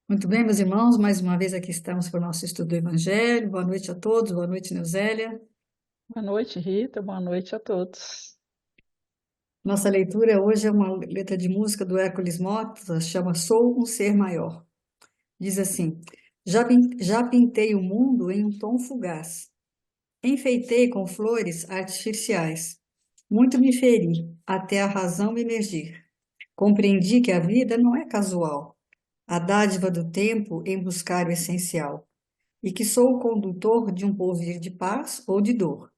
Muito bem, meus irmãos, mais uma vez aqui estamos para o nosso estudo do Evangelho. Boa noite a todos, boa noite, Neusélia. Boa noite, Rita. Boa noite a todos. Nossa leitura hoje é uma letra de música do Hércules Mota, chama Sou um Ser Maior. Diz assim: já pintei o mundo em um tom fugaz, enfeitei com flores artificiais. Muito me feri, até a razão emergir. Compreendi que a vida não é casual, a dádiva do tempo em buscar o essencial, e que sou o condutor de um porvir de paz ou de dor.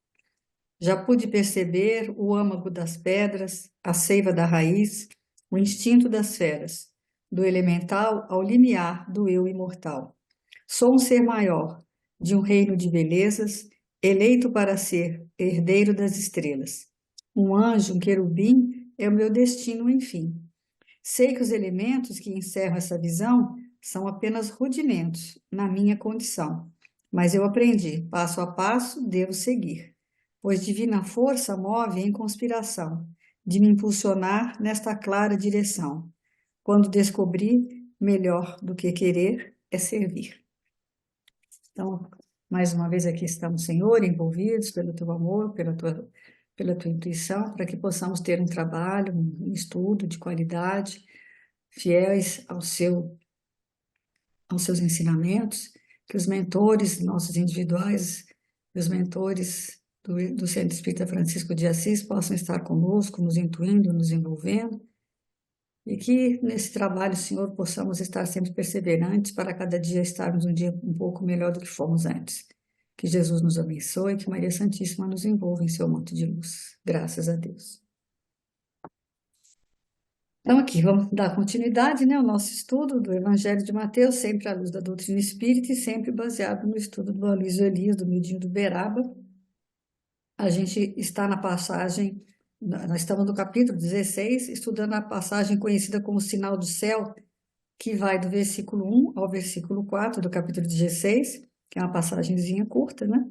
Já pude perceber o âmago das pedras, a seiva da raiz, o instinto das feras, do elemental ao limiar do eu imortal. Sou um ser maior, de um reino de belezas, eleito para ser herdeiro das estrelas. Um anjo, um querubim, é o meu destino, enfim. Sei que os elementos que encerram essa visão são apenas rudimentos na minha condição, mas eu aprendi, passo a passo, devo seguir, pois divina força move em conspiração, de me impulsionar nesta clara direção. Quando descobri, melhor do que querer é servir. Então, mais uma vez aqui estamos, Senhor, envolvidos pelo teu amor, pela tua intuição, para que possamos ter um trabalho, um estudo de qualidade, fiéis aos seus ensinamentos, que os mentores nossos individuais, os mentores do Centro Espírita Francisco de Assis possam estar conosco, nos intuindo, nos envolvendo, e que nesse trabalho, Senhor, possamos estar sempre perseverantes para cada dia estarmos um dia um pouco melhor do que fomos antes. Que Jesus nos abençoe, que Maria Santíssima nos envolva em seu manto de luz. Graças a Deus. Então, aqui, vamos dar continuidade, né, ao nosso estudo do Evangelho de Mateus, sempre à luz da doutrina espírita e sempre baseado no estudo do Aloysio Elias, do Mildinho do Beraba. A gente está na passagem, nós estamos no capítulo 16, estudando a passagem conhecida como Sinal do Céu, que vai do versículo 1 ao versículo 4 do capítulo 16, que é uma passagenzinha curta, né?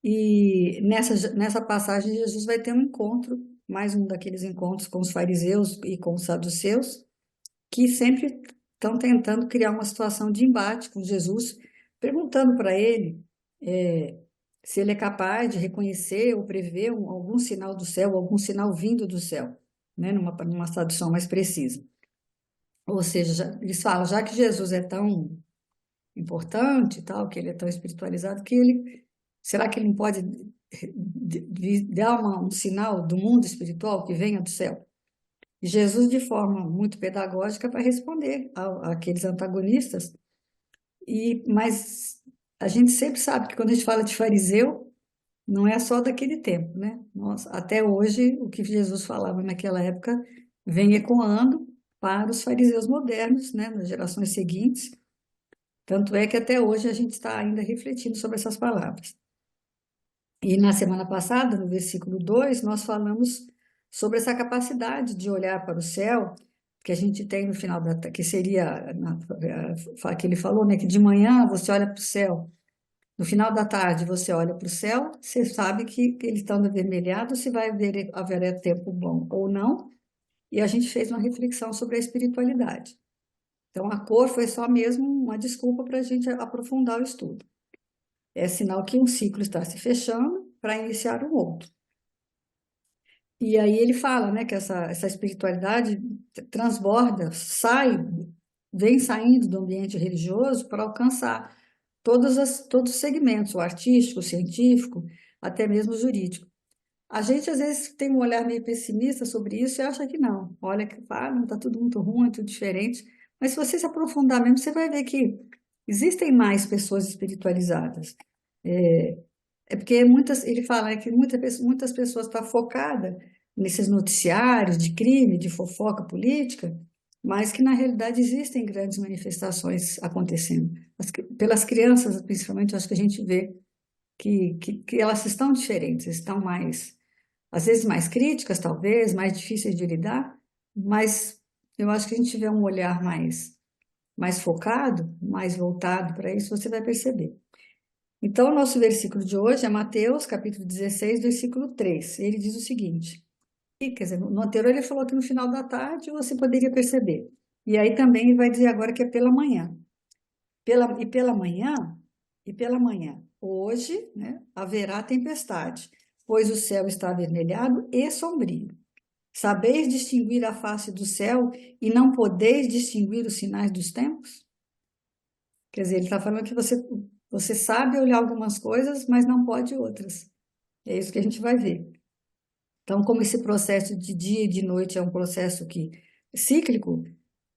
E nessa passagem, Jesus vai ter um encontro, mais um daqueles encontros com os fariseus e com os saduceus, que sempre estão tentando criar uma situação de embate com Jesus, perguntando para ele se ele é capaz de reconhecer ou prever algum sinal do céu, algum sinal vindo do céu, né, numa tradução mais precisa. Ou seja, eles falam, já que Jesus é tão importante, tal, que ele é tão espiritualizado, será que ele não pode dar um sinal do mundo espiritual que venha do céu? E Jesus, de forma muito pedagógica, vai responder àqueles antagonistas. Mas a gente sempre sabe que quando a gente fala de fariseu, não é só daquele tempo, né? Até hoje, o que Jesus falava naquela época vem ecoando para os fariseus modernos, né, nas gerações seguintes. Tanto é que até hoje a gente está ainda refletindo sobre essas palavras. E na semana passada, no versículo 2, nós falamos sobre essa capacidade de olhar para o céu que a gente tem no final que seria que ele falou, né, que de manhã você olha para o céu, no final da tarde você olha para o céu, você sabe que ele está avermelhado, se vai haver tempo bom ou não, e a gente fez uma reflexão sobre a espiritualidade. Então a cor foi só mesmo uma desculpa para a gente aprofundar o estudo. É sinal que um ciclo está se fechando para iniciar um outro. E aí ele fala, né, que essa espiritualidade transborda, vem saindo do ambiente religioso para alcançar todos os segmentos, o artístico, o científico, até mesmo o jurídico. A gente às vezes tem um olhar meio pessimista sobre isso e acha que não. Olha que não está tudo muito ruim, tudo diferente. Mas se você se aprofundar mesmo, você vai ver que existem mais pessoas espiritualizadas. É porque ele fala, né, que muitas pessoas estão focadas nesses noticiários de crime, de fofoca política, mas que na realidade existem grandes manifestações acontecendo. Pelas crianças, principalmente, acho que a gente vê que elas estão diferentes, estão mais, às vezes mais críticas, talvez, mais difíceis de lidar, mas eu acho que a gente tiver um olhar mais focado, mais voltado para isso, você vai perceber. Então, o nosso versículo de hoje é Mateus, capítulo 16, versículo 3. Ele diz o seguinte, quer dizer, no anterior ele falou que no final da tarde você poderia perceber. E aí também ele vai dizer agora que é pela manhã. e pela manhã, hoje, né, haverá tempestade, pois o céu está avermelhado e sombrio. Sabeis distinguir a face do céu e não podeis distinguir os sinais dos tempos? Quer dizer, ele está falando que você sabe olhar algumas coisas, mas não pode outras. É isso que a gente vai ver. Então, como esse processo de dia e de noite é um processo cíclico,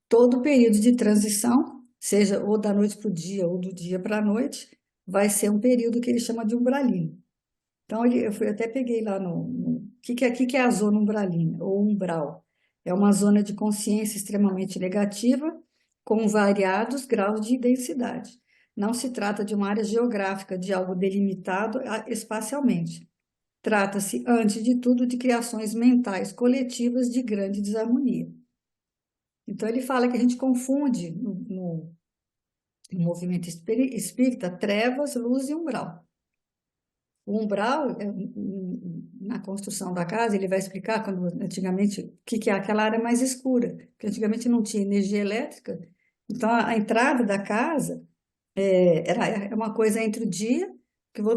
todo período de transição, seja ou da noite para o dia ou do dia para a noite, vai ser um período que ele chama de umbralino. Então, até peguei lá no que é a zona umbralina, ou umbral. É uma zona de consciência extremamente negativa, com variados graus de densidade. Não se trata de uma área geográfica, de algo delimitado espacialmente. Trata-se, antes de tudo, de criações mentais coletivas de grande desarmonia. Então, ele fala que a gente confunde no movimento espírita trevas, luz e umbral. O umbral, na construção da casa, ele vai explicar quando antigamente o que é aquela área mais escura, porque antigamente não tinha energia elétrica, então a entrada da casa era uma coisa entre o dia,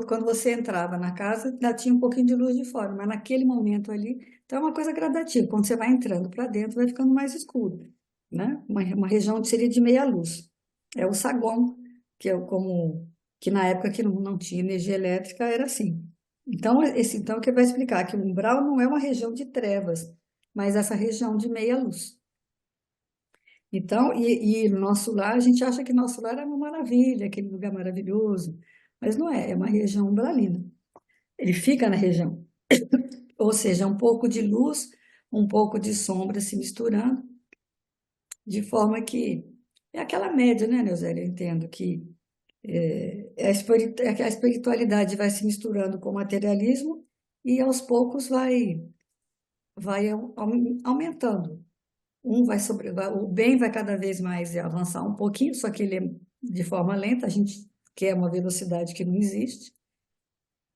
quando você entrava na casa, ainda tinha um pouquinho de luz de fora, mas naquele momento ali, então é uma coisa gradativa, quando você vai entrando para dentro, vai ficando mais escuro, né? Uma região que seria de meia luz. É o saguão, que na época que não tinha energia elétrica era assim. Então que vai explicar que o umbral não é uma região de trevas, mas essa região de meia luz. Então, e no nosso lar, a gente acha que nosso lar é uma maravilha, aquele lugar maravilhoso, mas não é, é uma região umbralina. Ele fica na região, ou seja, um pouco de luz, um pouco de sombra se misturando, de forma que é aquela média, né, Neusélia? Eu entendo que a espiritualidade vai se misturando com o materialismo e aos poucos vai aumentando. O bem vai cada vez mais avançar um pouquinho, só que ele é de forma lenta, a gente quer uma velocidade que não existe,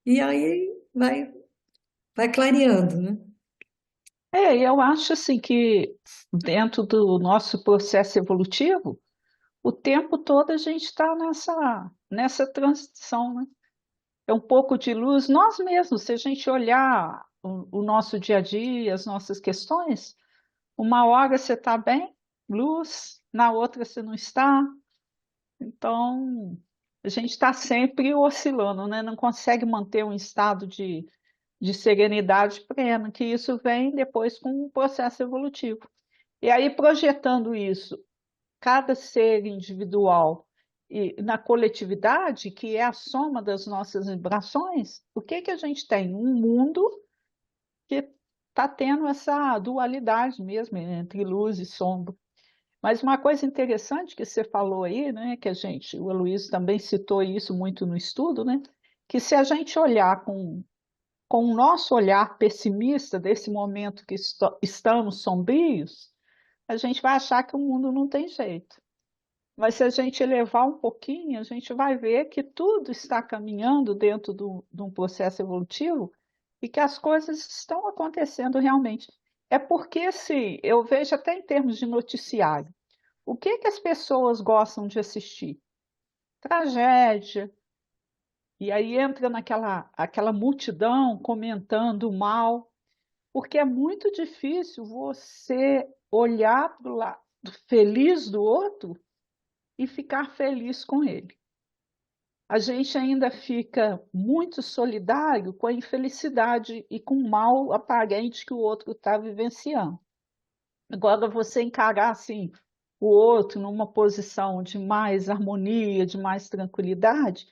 e aí vai clareando, né? E eu acho assim que dentro do nosso processo evolutivo, o tempo todo a gente está nessa transição, né? É um pouco de luz, nós mesmos, se a gente olhar o nosso dia a dia, as nossas questões, uma hora você está bem, luz, na outra você não está. Então, a gente está sempre oscilando, né? Não consegue manter um estado de serenidade plena, que isso vem depois com o processo evolutivo. E aí, projetando isso, cada ser individual e na coletividade, que é a soma das nossas vibrações, o que que a gente tem? Um mundo que está tendo essa dualidade mesmo entre luz e sombra. Mas uma coisa interessante que você falou aí, né, o Aloysio também citou isso muito no estudo, né, que se a gente olhar com o nosso olhar pessimista desse momento que estamos sombrios, a gente vai achar que o mundo não tem jeito. Mas se a gente elevar um pouquinho, a gente vai ver que tudo está caminhando dentro de um processo evolutivo e que as coisas estão acontecendo realmente. É porque, assim, eu vejo até em termos de noticiário, o que que as pessoas gostam de assistir? Tragédia. E aí entra aquela multidão comentando o mal, porque é muito difícil você olhar para o lado feliz do outro e ficar feliz com ele. A gente ainda fica muito solidário com a infelicidade e com o mal aparente que o outro está vivenciando. Agora, você encarar assim o outro numa posição de mais harmonia, de mais tranquilidade,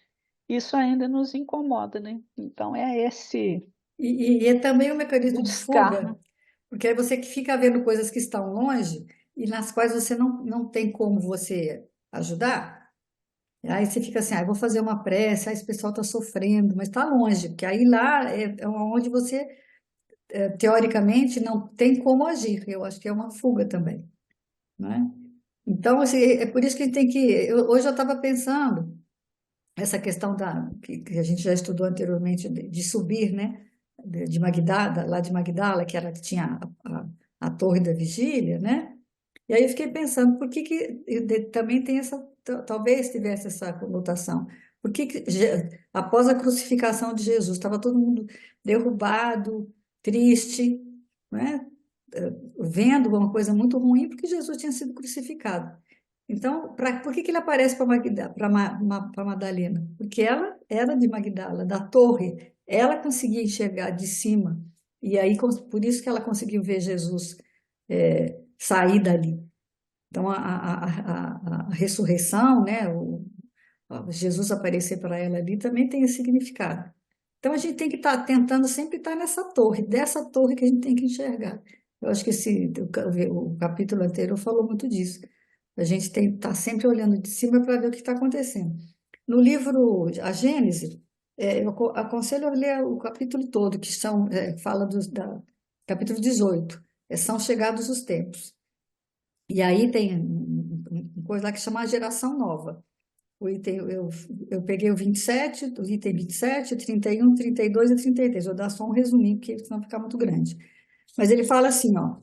isso ainda nos incomoda, né? Então, é esse E é também um mecanismo de buscar, fuga, né? porque aí você que fica vendo coisas que estão longe e nas quais você não tem como você ajudar. Aí você fica assim, vou fazer uma prece, esse pessoal está sofrendo, mas está longe, porque aí lá é onde você, teoricamente, não tem como agir. Eu acho que é uma fuga também, né? Então, assim, é por isso que a gente tem que. Hoje eu estava pensando, essa questão que a gente já estudou anteriormente, de subir, né? De Magdala, lá de Magdala, que tinha a Torre da Vigília, né? E aí eu fiquei pensando, por que também tem essa, talvez tivesse essa conotação. Por que após a crucificação de Jesus, estava todo mundo derrubado, triste, né? Vendo uma coisa muito ruim, porque Jesus tinha sido crucificado. Então, por que ele aparece para Madalena? Porque ela era de Magdala, da torre, ela conseguia enxergar de cima, e aí por isso que ela conseguiu ver Jesus sair dali. Então, a ressurreição, né, Jesus aparecer para ela ali também tem esse significado. Então, a gente tem que estar tentando sempre estar nessa torre, dessa torre que a gente tem que enxergar. Eu acho que o capítulo anterior falou muito disso. A gente tem que estar sempre olhando de cima para ver o que está acontecendo. No livro A Gênese, eu aconselho a ler o capítulo todo, que fala capítulo 18, são chegados os tempos. E aí tem uma coisa lá que chama a geração nova. O item, eu peguei o 27, o item 27, 31, 32 e 33. Vou dar só um resuminho, porque senão fica muito grande. Mas ele fala assim, ó,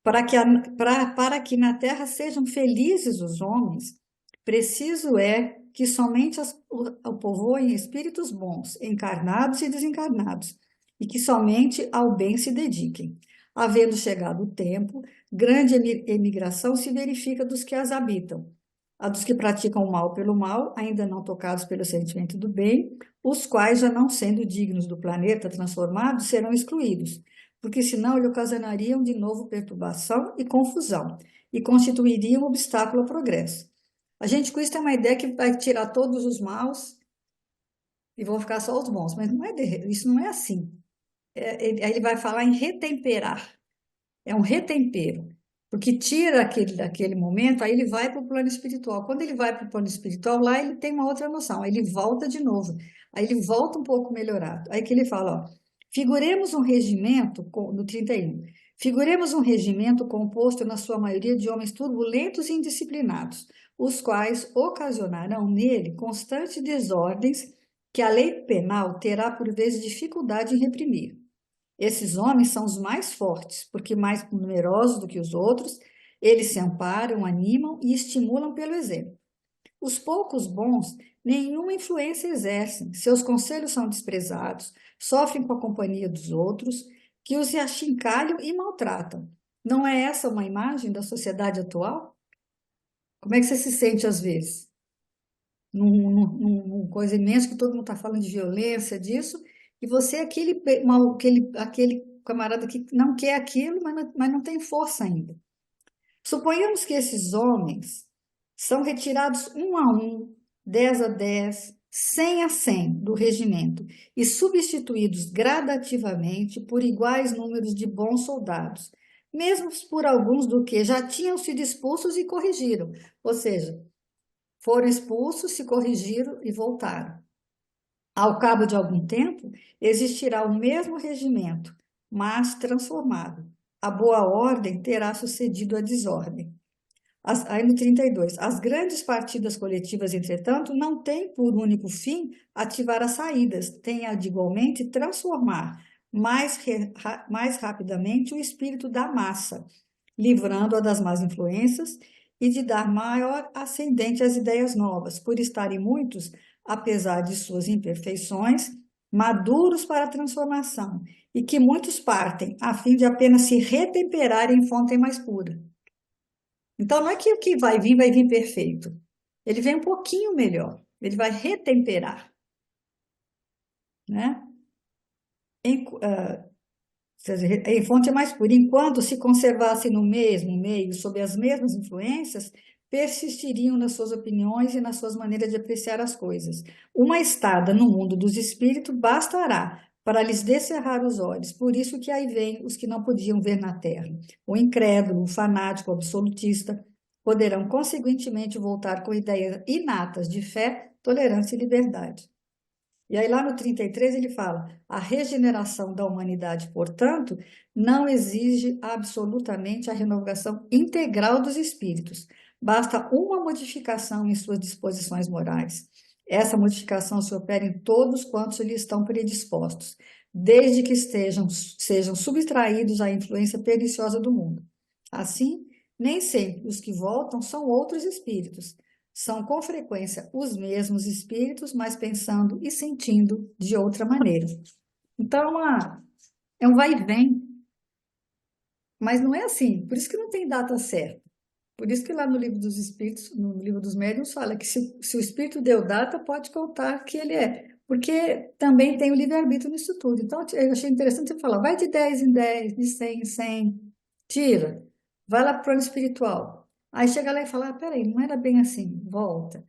para que na terra sejam felizes os homens, preciso é que somente o povoem espíritos bons, encarnados e desencarnados, e que somente ao bem se dediquem. Havendo chegado o tempo, grande emigração se verifica dos que as habitam. A dos que praticam o mal pelo mal, ainda não tocados pelo sentimento do bem, os quais, já não sendo dignos do planeta transformado, serão excluídos, porque senão lhe ocasionariam de novo perturbação e confusão, e constituiriam um obstáculo ao progresso. A gente com isso tem uma ideia que vai tirar todos os maus e vão ficar só os bons, mas isso não é assim. Aí ele vai falar em retemperar, é um retempero, porque tira daquele momento, aí ele vai para o plano espiritual. Quando ele vai para o plano espiritual, lá ele tem uma outra noção, aí ele volta de novo, aí ele volta um pouco melhorado. Aí que ele fala, ó, figuremos um regimento, no 31, figuremos um regimento composto na sua maioria de homens turbulentos e indisciplinados, os quais ocasionarão nele constantes desordens que a lei penal terá por vezes dificuldade em reprimir. Esses homens são os mais fortes, porque mais numerosos do que os outros, eles se amparam, animam e estimulam pelo exemplo. Os poucos bons nenhuma influência exercem, seus conselhos são desprezados, sofrem com a companhia dos outros, que os achincalham e maltratam. Não é essa uma imagem da sociedade atual? Como é que você se sente às vezes? Numa coisa imensa que todo mundo está falando de violência, disso, e você é aquele camarada que não quer aquilo, mas não tem força ainda. Suponhamos que esses homens são retirados um a um, 10 a 10, 100 a 100 do regimento e substituídos gradativamente por iguais números de bons soldados, mesmo por alguns do que já tinham sido expulsos e corrigiram, ou seja, foram expulsos, se corrigiram e voltaram. Ao cabo de algum tempo, existirá o mesmo regimento, mas transformado. A boa ordem terá sucedido a desordem. Aí no 32, as grandes partidas coletivas, entretanto, não têm por único fim ativar as saídas, têm a de igualmente transformar mais rapidamente o espírito da massa, livrando-a das más influências e de dar maior ascendente às ideias novas, por estarem muitos, apesar de suas imperfeições, maduros para a transformação, e que muitos partem a fim de apenas se retemperar em fonte mais pura. Então, não é que o que vai vir perfeito. Ele vem um pouquinho melhor. Ele vai retemperar. Né? Em fonte mais pura. Enquanto se conservasse no mesmo meio, sob as mesmas influências, persistiriam nas suas opiniões e nas suas maneiras de apreciar as coisas. Uma estada no mundo dos espíritos bastará para lhes descerrar os olhos. Por isso que aí vem os que não podiam ver na terra. O incrédulo, o fanático, o absolutista, poderão, consequentemente, voltar com ideias inatas de fé, tolerância e liberdade. E aí lá no 33 ele fala, a regeneração da humanidade, portanto, não exige absolutamente a renovação integral dos espíritos. Basta uma modificação em suas disposições morais. Essa modificação se opera em todos quantos lhe estão predispostos, desde que sejam subtraídos à influência perniciosa do mundo. Assim, Nem sempre os que voltam são outros espíritos. São com frequência os mesmos espíritos, mas pensando e sentindo de outra maneira. Então, é um vai e vem, mas não é assim. Por isso que não tem data certa. Por isso que lá no livro dos espíritos, no livro dos médiuns, fala que se o espírito deu data, pode contar que ele é. Porque também tem o livre-arbítrio nisso tudo. Então, eu achei interessante você falar, vai de 10 em 10, de 100 em 100, tira, vai lá para o plano espiritual. Aí chega lá e fala, peraí, não era bem assim, volta.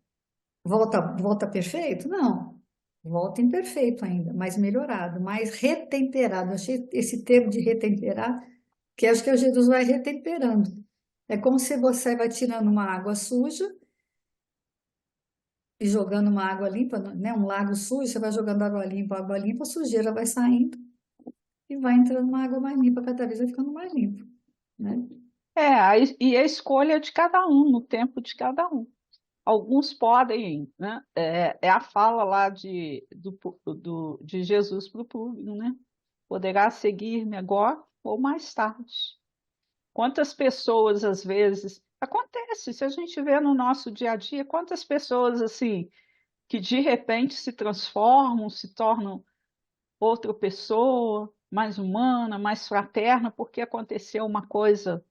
Volta perfeito? Não. Volta imperfeito ainda, mais melhorado, mais retemperado. Eu achei esse termo de retemperar, que acho que Jesus vai retemperando. É como se você vai tirando uma água suja e jogando uma água limpa, né? Um lago sujo, você vai jogando água limpa, a sujeira vai saindo e vai entrando uma água mais limpa, cada vez vai ficando mais limpo, né? E a escolha de cada um, no tempo de cada um. Alguns podem, né? É a fala lá de Jesus para o público, né? Poderá seguir-me agora ou mais tarde. Quantas pessoas, às vezes, acontece, se a gente vê no nosso dia a dia, quantas pessoas, assim, que de repente se transformam, se tornam outra pessoa, mais humana, mais fraterna, porque aconteceu uma coisa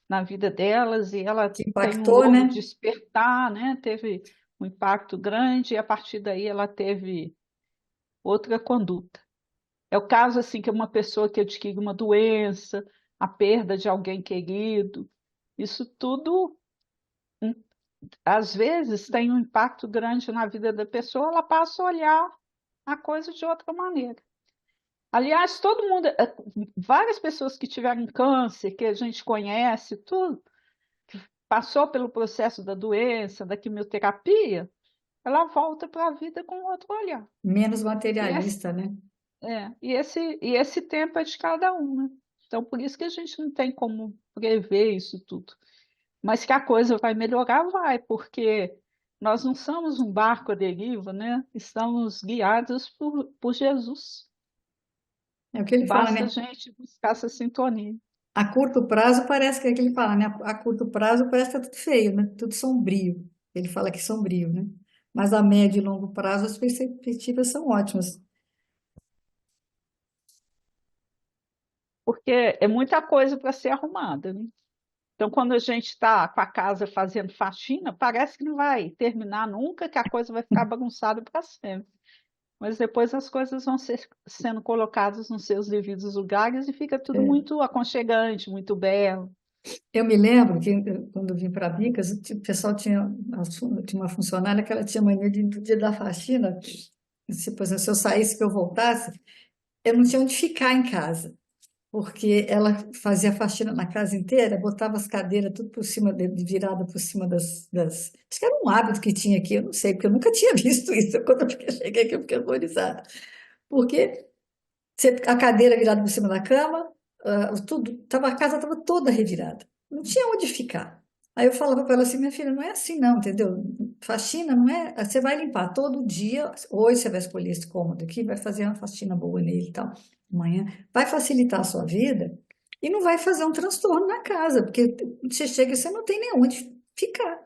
na vida delas e ela Que tem um impactou, novo né? despertar, né? Teve um impacto grande e a partir daí ela teve outra conduta. É o caso assim que uma pessoa que adquire uma doença, a perda de alguém querido, isso tudo hum, às vezes tem um impacto grande na vida da pessoa, ela passa a olhar a coisa de outra maneira. Aliás, todo mundo, várias pessoas que tiveram câncer, que a gente conhece, tudo, passou pelo processo da doença, da quimioterapia, ela volta para a vida com outro olhar. Menos E esse, materialista, né? e esse tempo é de cada um, né? Então, por isso que a gente não tem como prever isso tudo. Mas que a coisa vai melhorar, vai, porque nós não somos um barco à deriva, né? Estamos guiados por Jesus. É o que ele fala, Basta a né? gente buscar essa sintonia. A curto prazo parece que é o que ele fala, né? A curto prazo parece que tá tudo feio, né? Tudo sombrio. Ele fala que sombrio, né? Mas a médio e longo prazo as perspectivas são ótimas. Porque é muita coisa para ser arrumada, né? Então, quando a gente está com a casa fazendo faxina, parece que não vai terminar nunca, que a coisa vai ficar bagunçada para sempre. Mas depois as coisas vão sendo colocadas nos seus devidos lugares e fica tudo É, muito aconchegante, muito belo. eu me lembro que quando eu vim para Bicas, o pessoal tinha uma funcionária que ela tinha mania de, no dia da faxina, se, por exemplo, se eu saísse, que eu voltasse, eu não tinha onde ficar em casa, porque ela fazia faxina na casa inteira, botava as cadeiras tudo por cima, virada por cima das... Acho que era um hábito que tinha aqui, eu não sei, porque eu nunca tinha visto isso. Quando eu cheguei aqui, eu fiquei horrorizada. Porque a cadeira virada por cima da cama, tudo, a casa estava toda revirada. Não tinha onde ficar. Aí eu falava para ela assim, minha filha, não é assim não, entendeu? Faxina não é, você vai limpar todo dia, hoje você vai escolher esse cômodo aqui, vai fazer uma faxina boa nele e tal, amanhã, vai facilitar a sua vida e não vai fazer um transtorno na casa, porque você chega e você não tem nem onde ficar,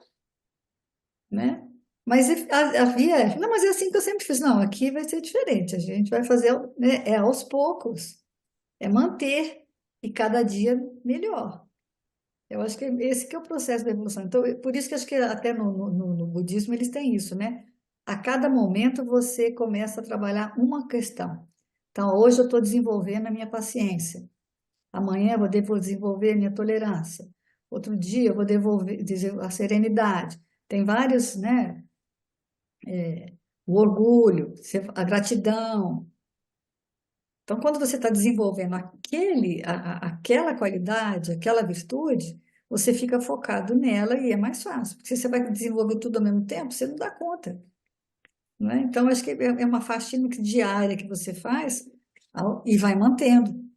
né? Mas havia, não, mas é assim que eu sempre fiz, não, aqui vai ser diferente, a gente vai fazer, né, é aos poucos, é manter e cada dia melhor. Eu acho que esse que é o processo da evolução. Então, por isso que acho que até no budismo eles têm isso, né? A cada momento você começa a trabalhar uma questão. Então, hoje eu estou desenvolvendo a minha paciência. Amanhã eu vou desenvolver a minha tolerância. Outro dia eu vou desenvolver a serenidade. Tem vários, né? O orgulho, a gratidão. Então, quando você está desenvolvendo aquela qualidade, aquela virtude, você fica focado nela e é mais fácil. Porque se você vai desenvolver tudo ao mesmo tempo, você não dá conta, não é? Então, acho que é uma faxina diária que você faz e vai mantendo.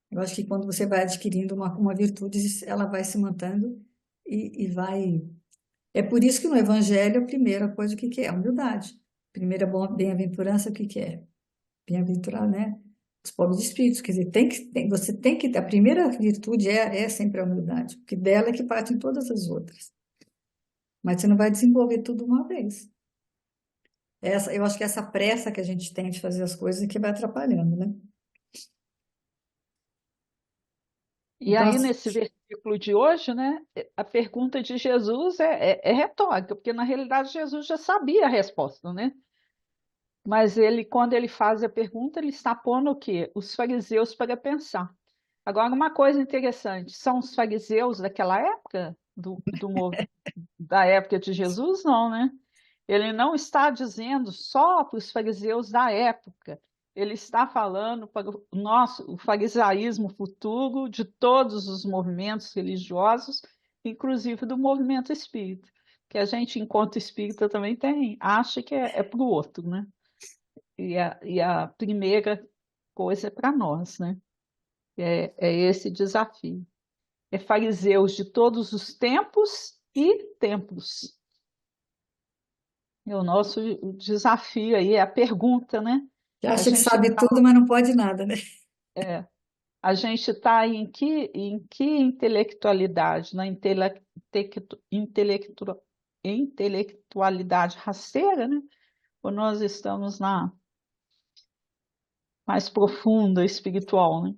Eu acho que quando você vai adquirindo uma virtude, ela vai se mantendo e vai. É por isso que no Evangelho a primeira coisa o que é? A humildade. Primeira bem-aventurança, o que é? Bem-aventurado, né? os pobres de espíritos. Quer dizer, você tem que, a primeira virtude é sempre a humildade, porque dela é que partem todas as outras. Mas você não vai desenvolver tudo uma vez. Eu acho que essa pressa que a gente tem de fazer as coisas é que vai atrapalhando, né? E Então, aí, nesse versículo de hoje, né, a pergunta de Jesus é retórica, porque na realidade Jesus já sabia a resposta, né? Mas ele, quando ele faz a pergunta, ele está pondo o quê? Os fariseus para pensar. Agora, uma coisa interessante, são os fariseus daquela época, da época de Jesus? Não, né? Ele não está dizendo só para os fariseus da época, ele está falando para o farisaísmo futuro de todos os movimentos religiosos, inclusive do movimento espírita, que a gente, enquanto espírita, também tem, acha que é para o outro, né? E a primeira coisa é para nós, né? É esse desafio. É fariseus de todos os tempos e tempos. E o nosso desafio aí é a pergunta, né? que A acha que gente sabe tudo, mas não pode nada, né? a gente está em que intelectualidade? Na intelectualidade rasteira, né? Ou nós estamos na mais profunda, espiritual, né?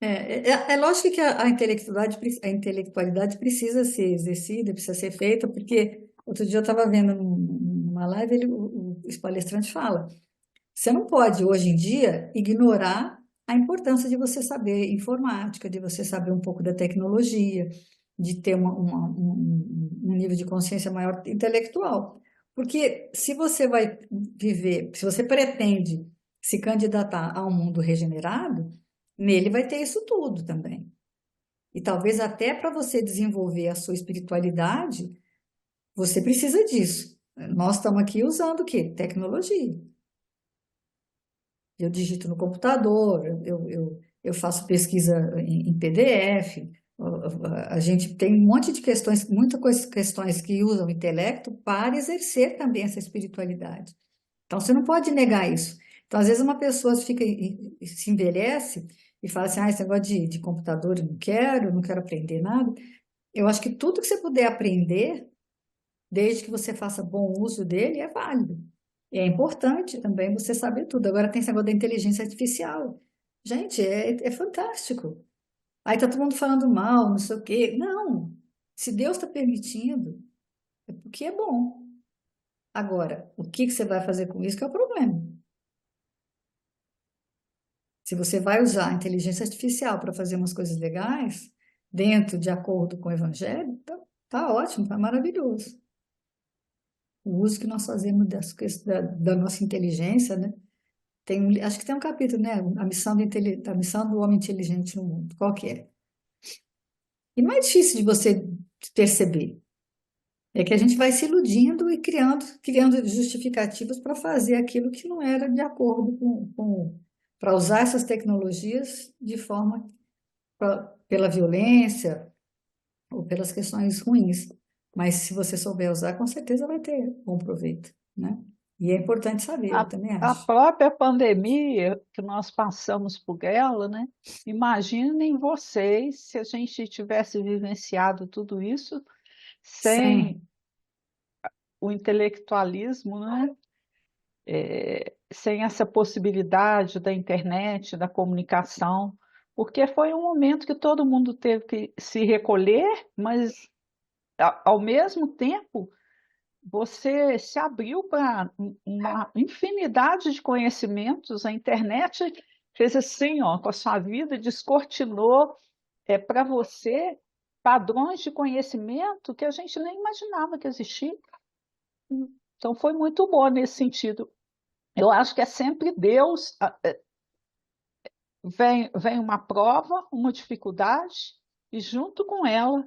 É lógico que a intelectualidade precisa ser exercida, precisa ser feita, porque outro dia eu estava vendo numa live, esse palestrante fala, você não pode, hoje em dia, ignorar a importância de você saber informática, de você saber um pouco da tecnologia, de ter um nível de consciência maior intelectual. Porque se você vai viver, se você pretende se candidatar a um mundo regenerado, nele vai ter isso tudo também. E talvez até para você desenvolver a sua espiritualidade, você precisa disso. Nós estamos aqui usando o quê? Tecnologia. Eu digito no computador, eu faço pesquisa em PDF. A gente tem um monte de questões, questões que usam o intelecto para exercer também essa espiritualidade. Então, você não pode negar isso. Então, às vezes, uma pessoa se envelhece e fala assim: esse negócio de computador eu não quero aprender nada. Eu acho que tudo que você puder aprender, desde que você faça bom uso dele, é válido. E é importante também você saber tudo. Agora tem esse negócio da inteligência artificial. Gente, é fantástico. Aí tá todo mundo falando mal, não sei o quê. Não. Se Deus está permitindo, é porque é bom. Agora, o que que você vai fazer com isso que é o problema. Se você vai usar a inteligência artificial para fazer umas coisas legais, dentro de acordo com o evangelho, tá ótimo, tá maravilhoso. O uso que nós fazemos da nossa inteligência, né? Acho que tem um capítulo, né? A missão do homem inteligente no mundo. Qual que é? E não é difícil de você perceber. É que a gente vai se iludindo e criando justificativas para fazer aquilo que não era de acordo para usar essas tecnologias de forma pela violência ou pelas questões ruins. Mas se você souber usar, com certeza vai ter bom proveito, né? E é importante saber, eu A, também a acho. própria pandemia que nós passamos por ela, né? Imaginem vocês se a gente tivesse vivenciado tudo isso sem Sem, o intelectualismo, né? Sem essa possibilidade da internet, da comunicação, porque foi um momento que todo mundo teve que se recolher, mas ao mesmo tempo você se abriu para uma infinidade de conhecimentos. A internet fez assim, ó, com a sua vida, descortinou para você padrões de conhecimento que a gente nem imaginava que existiam. Então foi muito bom nesse sentido. Eu acho que é sempre Deus. Vem uma prova, uma dificuldade, e junto com ela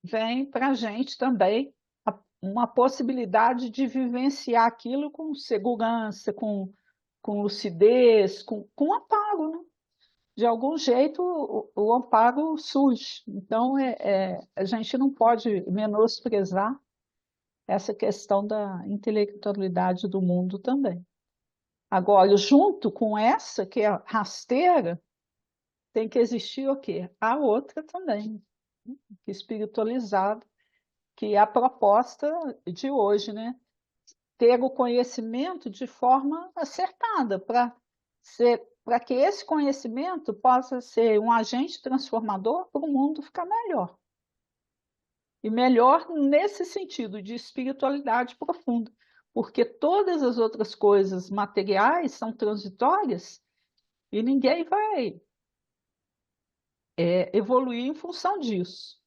vem para a gente também uma possibilidade de vivenciar aquilo com segurança, com lucidez, com amparo, né? De algum jeito o amparo surge. Então a gente não pode menosprezar essa questão da intelectualidade do mundo também. Agora, junto com essa, que é a rasteira, tem que existir o quê? A outra também, que é espiritualizada, que é a proposta de hoje, né? Ter o conhecimento de forma acertada, para que esse conhecimento possa ser um agente transformador para o mundo ficar melhor. E melhor nesse sentido de espiritualidade profunda, porque todas as outras coisas materiais são transitórias e ninguém vai evoluir em função disso.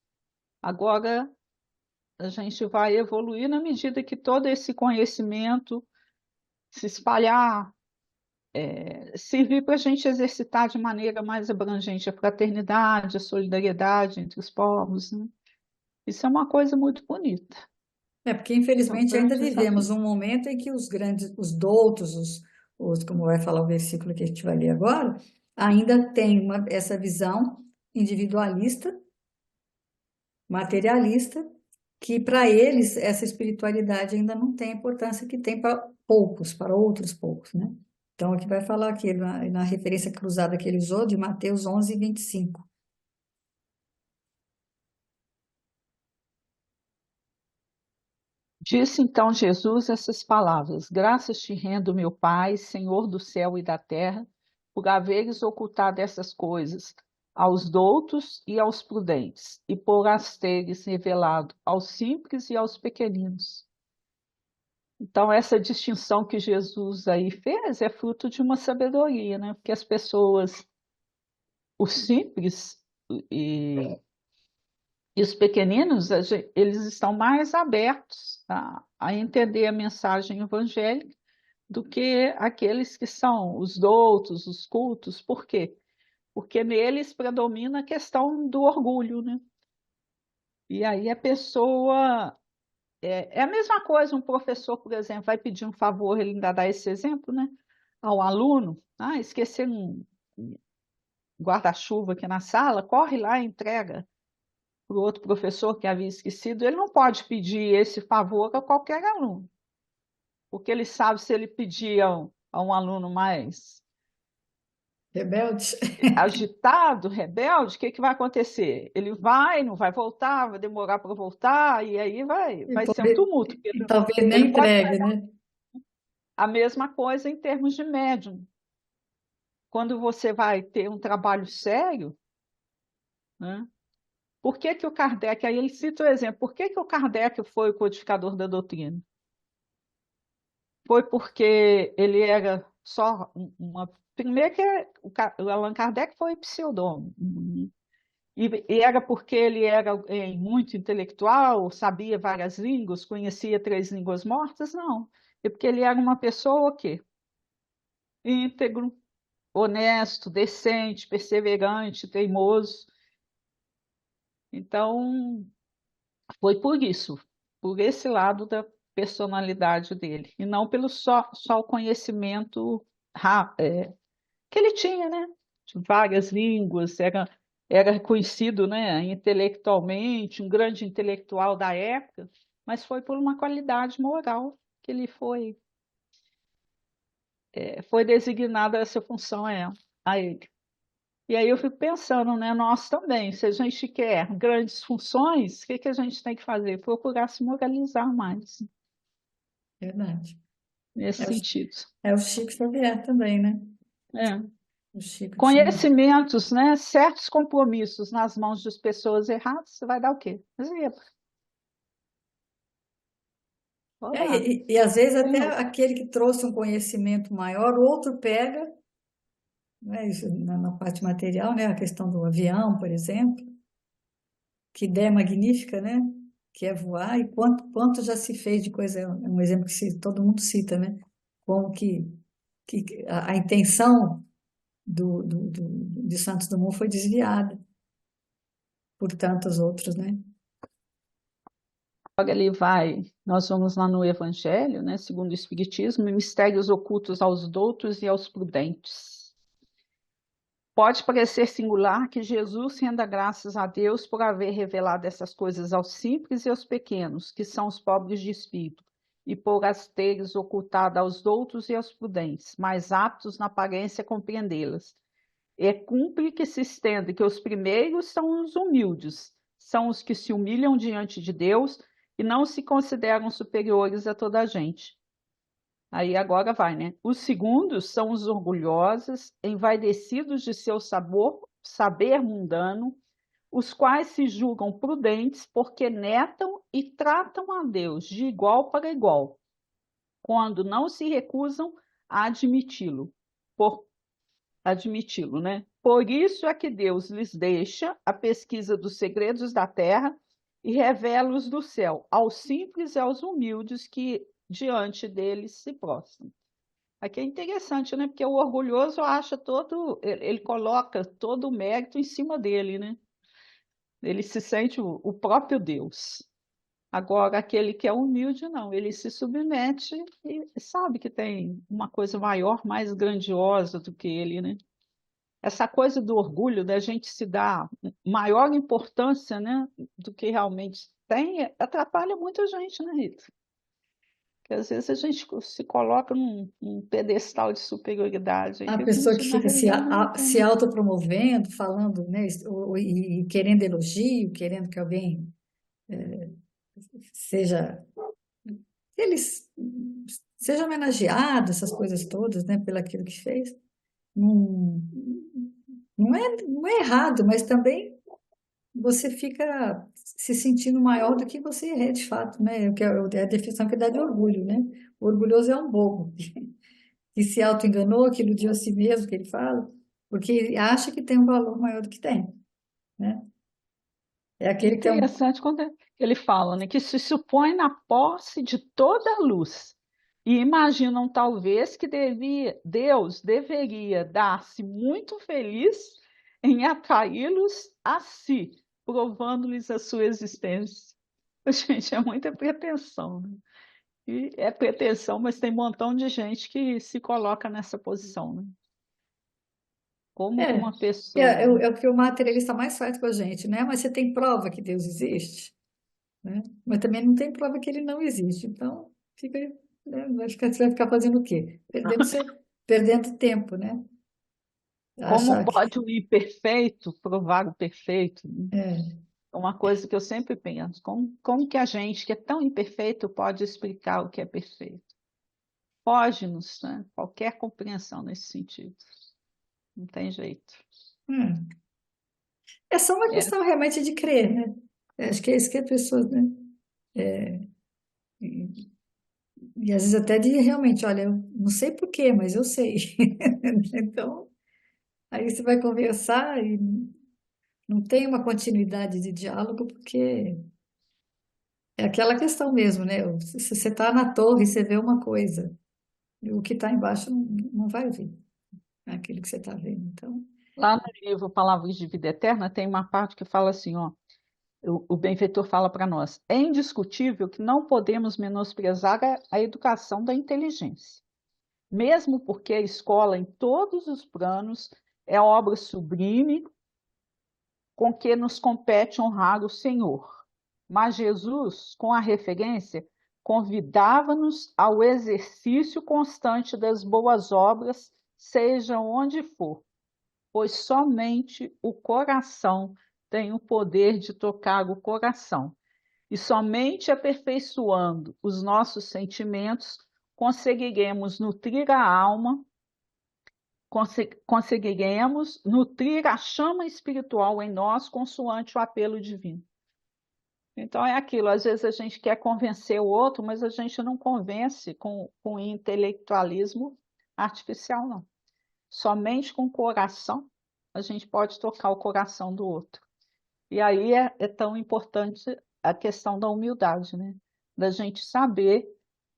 Agora, a gente vai evoluir na medida que todo esse conhecimento se espalhar, servir para a gente exercitar de maneira mais abrangente a fraternidade, a solidariedade entre os povos, né? Isso é uma coisa muito bonita. É porque, É um infelizmente, ainda grande vivemos desafio. um momento em que os grandes, os doutos, como vai falar o versículo que a gente vai ler agora, ainda têm essa visão individualista, materialista, que para eles essa espiritualidade ainda não tem a importância que tem para poucos, para outros poucos, né? Então, aqui vai falar aqui, na referência cruzada que ele usou, de Mateus 11:25. Disse então Jesus essas palavras: Graças te rendo, meu Pai, Senhor do céu e da terra, por haveres ocultado essas coisas aos doutos e aos prudentes, e por as teres revelado aos simples e aos pequeninos. Então, essa distinção que Jesus aí fez é fruto de uma sabedoria, né? Porque as pessoas, os simples e, e os pequeninos, eles estão mais abertos a entender a mensagem evangélica do que aqueles que são os doutos, os cultos. Por quê? Porque neles predomina a questão do orgulho, né? E aí a pessoa. É a mesma coisa, um professor, por exemplo, vai pedir um favor, ele ainda dá esse exemplo, né? Ao aluno, esquecer um guarda-chuva aqui na sala, corre lá e entrega para o outro professor que havia esquecido. Ele não pode pedir esse favor a qualquer aluno, porque ele sabe se ele pedir a um aluno mais Rebeldes? agitado, rebelde, o que que vai acontecer? Ele vai, não vai voltar, vai demorar para voltar, e aí E, vai ser um tumulto. e talvez nem Ele pode entregue, né? a mesma coisa em termos de médium. Quando você vai ter um trabalho sério, né? Por que que o Kardec, aí ele cita o exemplo, por que que o Kardec foi o codificador da doutrina? Foi porque ele era só uma. Primeiro que o Allan Kardec foi pseudônimo, e era porque ele era muito intelectual, sabia várias línguas, conhecia três línguas mortas? Não. É porque ele era uma pessoa o quê? Íntegro, honesto, decente, perseverante, teimoso. Então, foi por isso, por esse lado da personalidade dele, e não pelo só o conhecimento que ele tinha, né? De várias línguas, era reconhecido, né, intelectualmente, um grande intelectual da época, mas foi por uma qualidade moral que ele foi designado a essa função a ele. E aí eu fico pensando, né, nós também, se a gente quer grandes funções, o que que a gente tem que fazer? Procurar se moralizar mais, Verdade. nesse É o, sentido. é o Chico Xavier também, né? É. O Chico tinha. Conhecimentos, né, certos compromissos nas mãos de pessoas erradas, você vai dar o quê? Zebra. É, Olá, e às vezes tem até outro. aquele que trouxe um conhecimento maior, o outro pega, né, isso na parte material, né, a questão do avião, por exemplo, que ideia magnífica, né, que é voar, e quanto já se fez de coisa, é um exemplo que todo mundo cita, né, como que a intenção de Santos Dumont foi desviada por tantos outros, né? Agora ele vai, nós vamos lá no Evangelho, né, segundo o Espiritismo, mistérios ocultos aos doutos e aos prudentes. Pode parecer singular que Jesus renda graças a Deus por haver revelado essas coisas aos simples e aos pequenos, que são os pobres de espírito, e por as teres ocultado aos doutos e aos prudentes, mais aptos na aparência a compreendê-las. É cumpre que se estenda que os primeiros são os humildes, são os que se humilham diante de Deus e não se consideram superiores a toda a gente. Aí agora vai, né? Os segundos são os orgulhosos, envaidecidos de seu saber mundano, os quais se julgam prudentes porque netam e tratam a Deus de igual para igual, quando não se recusam a por admiti-lo, né? Por isso é que Deus lhes deixa a pesquisa dos segredos da terra e revela-os do céu, aos simples e aos humildes que diante deles se prostram. Aqui é interessante, né? Porque o orgulhoso acha ele coloca todo o mérito em cima dele, né? Ele se sente o próprio Deus. Agora, aquele que é humilde, não, ele se submete e sabe que tem uma coisa maior, mais grandiosa do que ele, né? Essa coisa do orgulho, da gente se dar maior importância, né, do que realmente tem, atrapalha muita gente, né, Rita? Porque às vezes a gente se coloca num pedestal de superioridade aí A que a pessoa que gente, na fica realidade, não se tem. autopromovendo, falando, né, e querendo elogio, querendo que alguém seja, eles seja homenageado, essas coisas todas, né, pelo aquilo que fez. Não, não é errado, mas também você fica se sentindo maior do que você é de fato, né? Que é a definição que dá de orgulho, né? O orgulhoso é um bobo, que se auto-enganou, que iludiu a si mesmo, que ele fala, porque acha que tem um valor maior do que tem, né? É É aquele que tem um... interessante quando ele fala, né, que se supõe na posse de toda a luz e imaginam talvez que Deus deveria dar-se muito feliz em atraí-los a si, provando-lhes a sua existência. Gente, é muita pretensão, né? E é pretensão, mas tem um montão de gente que se coloca nessa posição, né? Como que É, uma pessoa. é o que o materialista mais faz com a gente, né? Mas você tem prova que Deus existe, né? Mas também não tem prova que ele não existe. Então, fica, né? Você vai ficar fazendo o quê? Perdendo tempo, né? Como Achar que... pode o imperfeito provar o perfeito? É, É uma coisa que eu sempre penso. Como que a gente, que é tão imperfeito, pode explicar o que é perfeito? Foge-nos, né? Qualquer compreensão nesse sentido. Não tem jeito. hum. É só uma É, questão realmente de crer, né? Acho que é isso que as pessoas, né? E, e às vezes até de realmente, olha, eu não sei por quê, mas eu sei. Então, aí você vai conversar e não tem uma continuidade de diálogo, porque é aquela questão mesmo, né? Se você está na torre, você vê uma coisa, e o que está embaixo não vai ver aquilo que você está vendo. Então, lá no livro Palavras de Vida Eterna tem uma parte que fala assim, ó, o benfeitor fala para nós, é indiscutível que não podemos menosprezar a educação da inteligência, mesmo porque a escola, em todos os planos, é obra sublime com que nos compete honrar o Senhor. Mas Jesus, com a referência, convidava-nos ao exercício constante das boas obras, seja onde for, pois somente o coração tem o poder de tocar o coração. E somente aperfeiçoando os nossos sentimentos conseguiremos nutrir a alma, conseguiremos nutrir a chama espiritual em nós consoante o apelo divino. Então é aquilo, às vezes a gente quer convencer o outro, mas a gente não convence com intelectualismo artificial, não. Somente com o coração a gente pode tocar o coração do outro. E aí é tão importante a questão da humildade, né? Da gente saber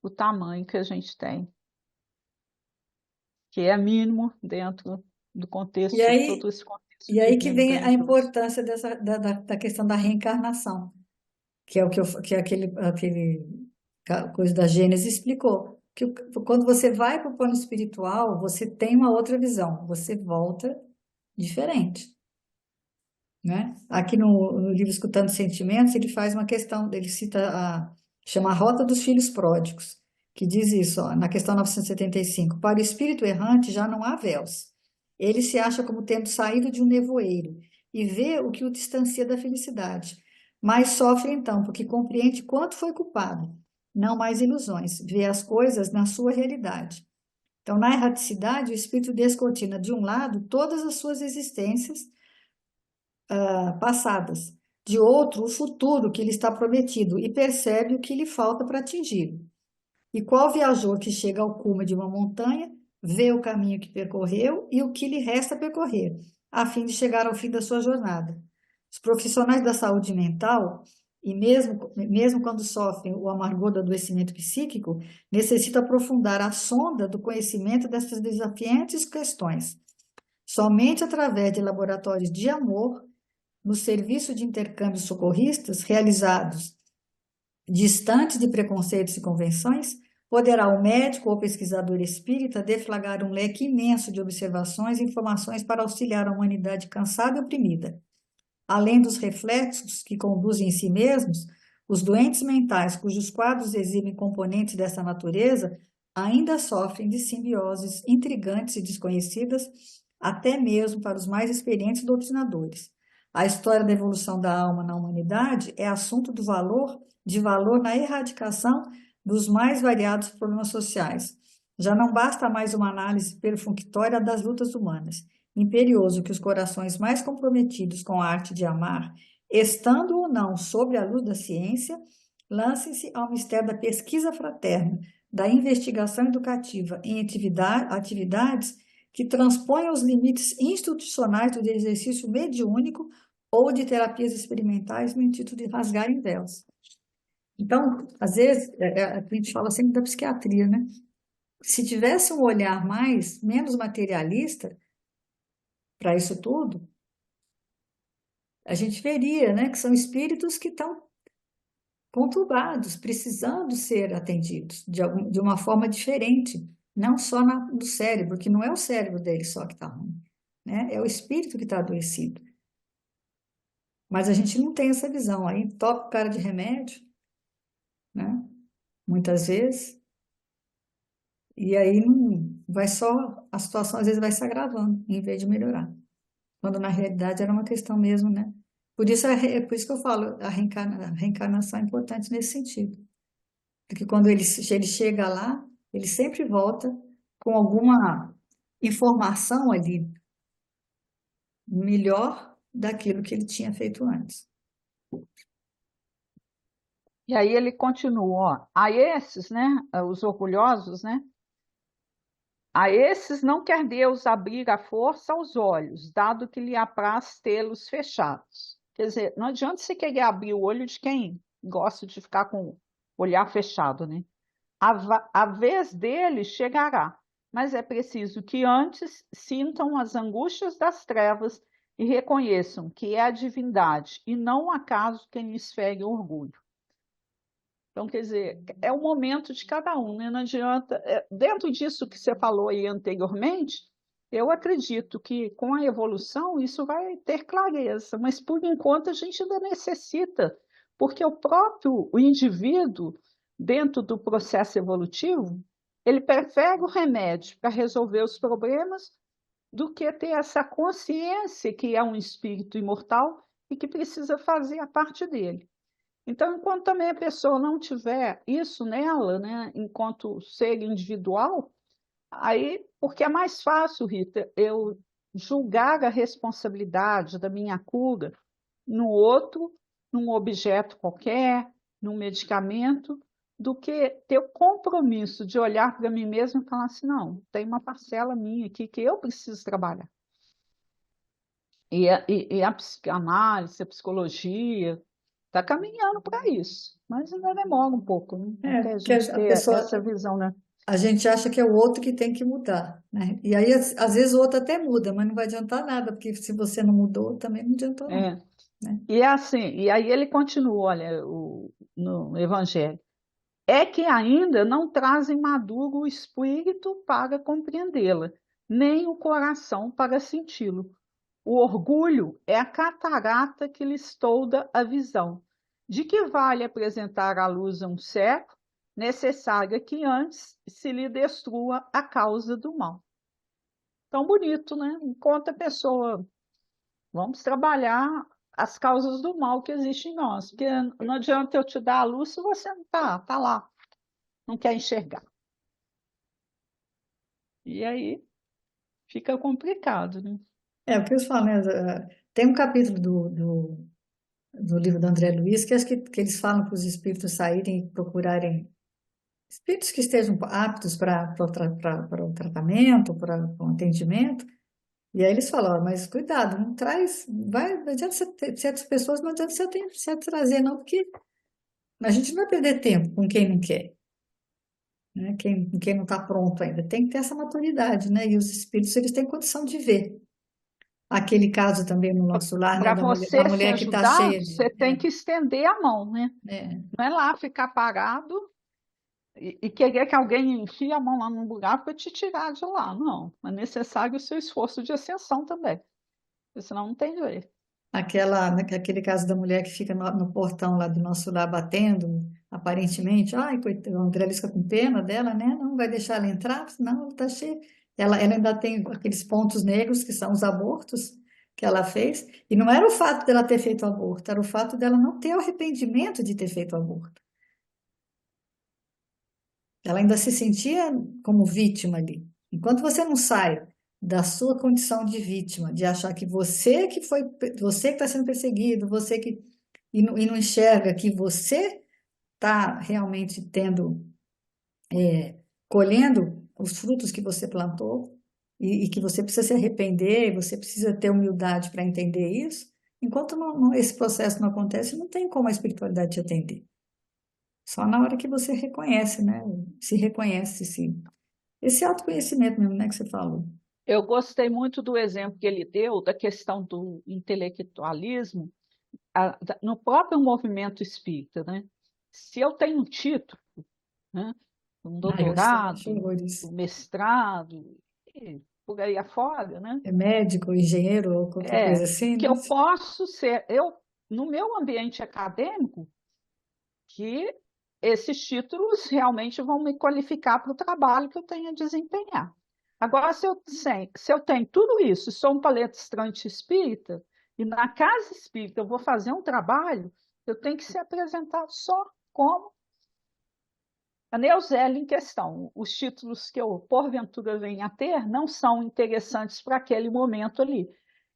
o tamanho que a gente tem, que é mínimo dentro do e contexto de aí, todo esse contexto e aí que divino vem a grandioso. importância da questão da reencarnação, que é o que aquele coisa da Gênesis explicou. Que quando você vai para o plano espiritual, você tem uma outra visão, você volta diferente, né? Aqui no livro Escutando Sentimentos, ele faz uma questão, ele cita chama a Rota dos Filhos Pródigos. que diz isso, ó, na questão 975. Para o espírito errante já não há véus. Ele se acha como tendo saído de um nevoeiro e vê o que o distancia da felicidade. Mas sofre então, porque compreende quanto foi culpado. Não mais ilusões, vê as coisas na sua realidade. Então, na erraticidade, o espírito descortina, de um lado, todas as suas existências passadas, de outro, o futuro que lhe está prometido e percebe o que lhe falta para atingir. E qual viajor que chega ao cume de uma montanha, vê o caminho que percorreu e o que lhe resta percorrer, a fim de chegar ao fim da sua jornada. Os profissionais da saúde mental, e mesmo quando sofrem o amargor do adoecimento psíquico, necessitam aprofundar a sonda do conhecimento dessas desafiantes questões. Somente através de laboratórios de amor, no serviço de intercâmbios socorristas realizados distantes de preconceitos e convenções, poderá o médico ou pesquisador espírita deflagrar um leque imenso de observações e informações para auxiliar a humanidade cansada e oprimida. Além dos reflexos que conduzem em si mesmos, os doentes mentais cujos quadros exibem componentes dessa natureza ainda sofrem de simbioses intrigantes e desconhecidas, até mesmo para os mais experientes doutrinadores. A história da evolução da alma na humanidade é assunto de valor na erradicação dos mais variados problemas sociais. Já não basta mais uma análise perfunctória das lutas humanas. Imperioso que os corações mais comprometidos com a arte de amar, estando ou não sob a luz da ciência, lancem-se ao mistério da pesquisa fraterna, da investigação educativa em atividades que transponham os limites institucionais do exercício mediúnico ou de terapias experimentais no intuito de rasgarem véus. Então, às vezes, a gente fala sempre da psiquiatria, né? Se tivesse um olhar menos materialista para isso tudo, a gente veria, né, que são espíritos que estão conturbados, precisando ser atendidos de uma forma diferente, não só do cérebro, que não é o cérebro dele só que está ruim, né? É o espírito que está adoecido. Mas a gente não tem essa visão. Aí toca o cara de remédio, né? Muitas vezes, e aí não vai só, a situação às vezes vai se agravando, em vez de melhorar. Quando na realidade era uma questão mesmo, né? Por isso que eu falo, a reencarnação é importante nesse sentido. Porque quando ele chega lá, ele sempre volta com alguma informação ali melhor daquilo que ele tinha feito antes. E aí ele continua, ó, a esses, né, os orgulhosos, né, a esses não quer Deus abrir à força os olhos, dado que lhe apraz tê-los fechados. Quer dizer, não adianta você querer abrir o olho de quem gosta de ficar com o olhar fechado, né? A vez dele chegará, mas é preciso que antes sintam as angústias das trevas e reconheçam que é a divindade e não o acaso quem lhes fere orgulho. Então, quer dizer, é o momento de cada um, né? Não adianta. Dentro disso que você falou aí anteriormente, eu acredito que com a evolução isso vai ter clareza, mas por enquanto a gente ainda necessita, porque o indivíduo, dentro do processo evolutivo, ele prefere o remédio para resolver os problemas do que ter essa consciência que é um espírito imortal e que precisa fazer a parte dele. Então, enquanto também a pessoa não tiver isso nela, né, enquanto ser individual, aí, porque é mais fácil, Rita, eu julgar a responsabilidade da minha cura no outro, num objeto qualquer, num medicamento, do que ter o compromisso de olhar para mim mesmo e falar assim, não, tem uma parcela minha aqui que eu preciso trabalhar. E a psicanálise, a psicologia, está caminhando para isso, mas ainda demora um pouco, né? Até a Porque gente a ter pessoa, essa visão, né? a gente acha que é o outro que tem que mudar, né? E aí, às vezes, o outro até muda, mas não vai adiantar nada, porque se você não mudou, também não adiantou nada, É. né? E é assim, e aí ele continua, olha, no Evangelho, é que ainda não trazem maduro o espírito para compreendê-la, nem o coração para senti-lo. O orgulho é a catarata que lhes tolda a visão. De que vale apresentar à luz um cego necessária que antes se lhe destrua a causa do mal. Tão bonito, né? Enquanto a pessoa, vamos trabalhar as causas do mal que existem em nós, porque não adianta eu te dar a luz se você não tá lá, não quer enxergar. E aí fica complicado, né? É o que eu falo, né? Tem um capítulo do livro do André Luiz que acho que eles falam para os espíritos saírem e procurarem espíritos que estejam aptos para o tratamento, para o atendimento. E aí eles falam, ó, mas cuidado, não traz, vai, não adianta você ter, certas pessoas, não adianta você trazer, não, porque a gente não vai perder tempo com quem não quer, né? Quem não está pronto ainda. Tem que ter essa maturidade, né? E os espíritos, eles têm condição de ver. Aquele caso também no nosso lar, né, Para da você se mulher que está ajudar, cheia de. você tem que estender a mão, né? É, Não é lá ficar parado e querer que alguém enfie a mão lá no buraco para te tirar de lá. Não, é necessário o seu esforço de ascensão também, porque senão não tem jeito. aquele caso da mulher que fica no portão lá do nosso lar batendo, aparentemente, ai, coitada, o André Luiz fica com pena dela, né? Não vai deixar ela entrar, não, ela está cheia. Ela ainda tem aqueles pontos negros que são os abortos que ela fez, e não era o fato dela ter feito o aborto, era o fato dela não ter o arrependimento de ter feito o aborto. Ela ainda se sentia como vítima ali. Enquanto você não sai da sua condição de vítima, de achar que você que está sendo perseguido, você que e não enxerga que você está realmente colhendo os frutos que você plantou e que você precisa se arrepender, você precisa ter humildade para entender isso. Enquanto esse processo não acontece, não tem como a espiritualidade te atender. Só na hora que você reconhece, né? Se reconhece, esse autoconhecimento mesmo, né, que você falou. Eu gostei muito do exemplo que ele deu da questão do intelectualismo no próprio movimento espírita, né? Se eu tenho um título, né, um Ah, eu também acho doutorado, um horrores. mestrado, e por aí afora, né? É médico, engenheiro ou qualquer coisa assim, Que né? eu posso ser, eu, no meu ambiente acadêmico, que esses títulos realmente vão me qualificar para o trabalho que eu tenho a desempenhar. Agora, se eu tenho tudo isso, sou um palestrante espírita, e na casa espírita eu vou fazer um trabalho, eu tenho que ser apresentado só como a Neuzélia em questão. Os títulos que eu, porventura, venha a ter não são interessantes para aquele momento ali.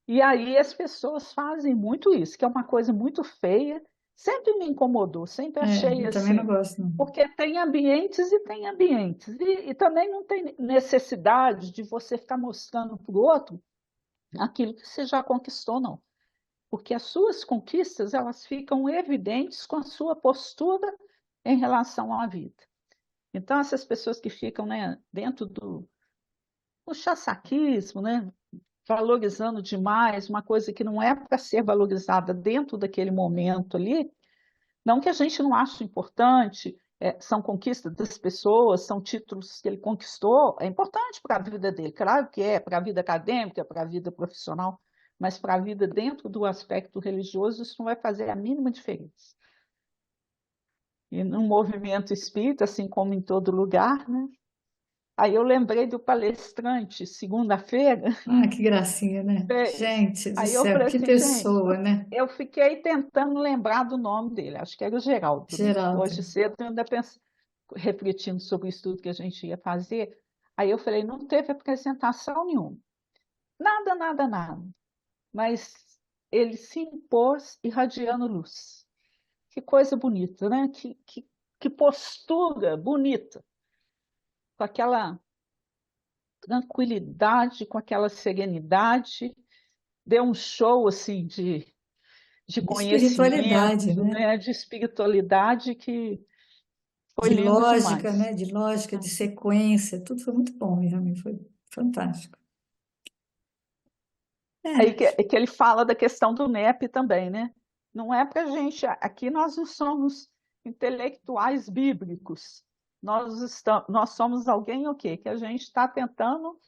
E aí as pessoas fazem muito isso, que é uma coisa muito feia, sempre me incomodou, sempre É, achei eu também não assim, gosto, não. porque tem ambientes e tem ambientes, e também não tem necessidade de você ficar mostrando para o outro aquilo que você já conquistou, não. Porque as suas conquistas, elas ficam evidentes com a sua postura em relação à vida. Então, essas pessoas que ficam, né, dentro do chaçaquismo, né, valorizando demais uma coisa que não é para ser valorizada dentro daquele momento ali, não que a gente não ache importante, são conquistas das pessoas, são títulos que ele conquistou, é importante para a vida dele, claro que é, para a vida acadêmica, para a vida profissional, mas para a vida dentro do aspecto religioso, isso não vai fazer a mínima diferença. E no movimento espírita, assim como em todo lugar, né? Aí eu lembrei do palestrante, segunda-feira, Ah, que gracinha, né? fez. Gente do Aí eu céu, falei que assim, gente, pessoa, né? eu fiquei tentando lembrar do nome dele, acho que era o Geraldo, né? Geraldo. Hoje cedo eu ainda pensei, refletindo sobre o estudo que a gente ia fazer. Aí eu falei, não teve apresentação nenhuma, nada, nada, nada. Mas ele se impôs irradiando luz. Que coisa bonita, né? Que postura bonita, com aquela tranquilidade, com aquela serenidade. Deu um show assim de De espiritualidade, conhecimento, né? né? De espiritualidade que foi De lindo lógica, demais. né? De lógica, de sequência, tudo foi muito bom, realmente foi fantástico. Aí É, que ele fala da questão do NEP também, né? Não é para gente. Aqui nós não somos intelectuais bíblicos. Nós somos alguém o quê? Que a gente está tentando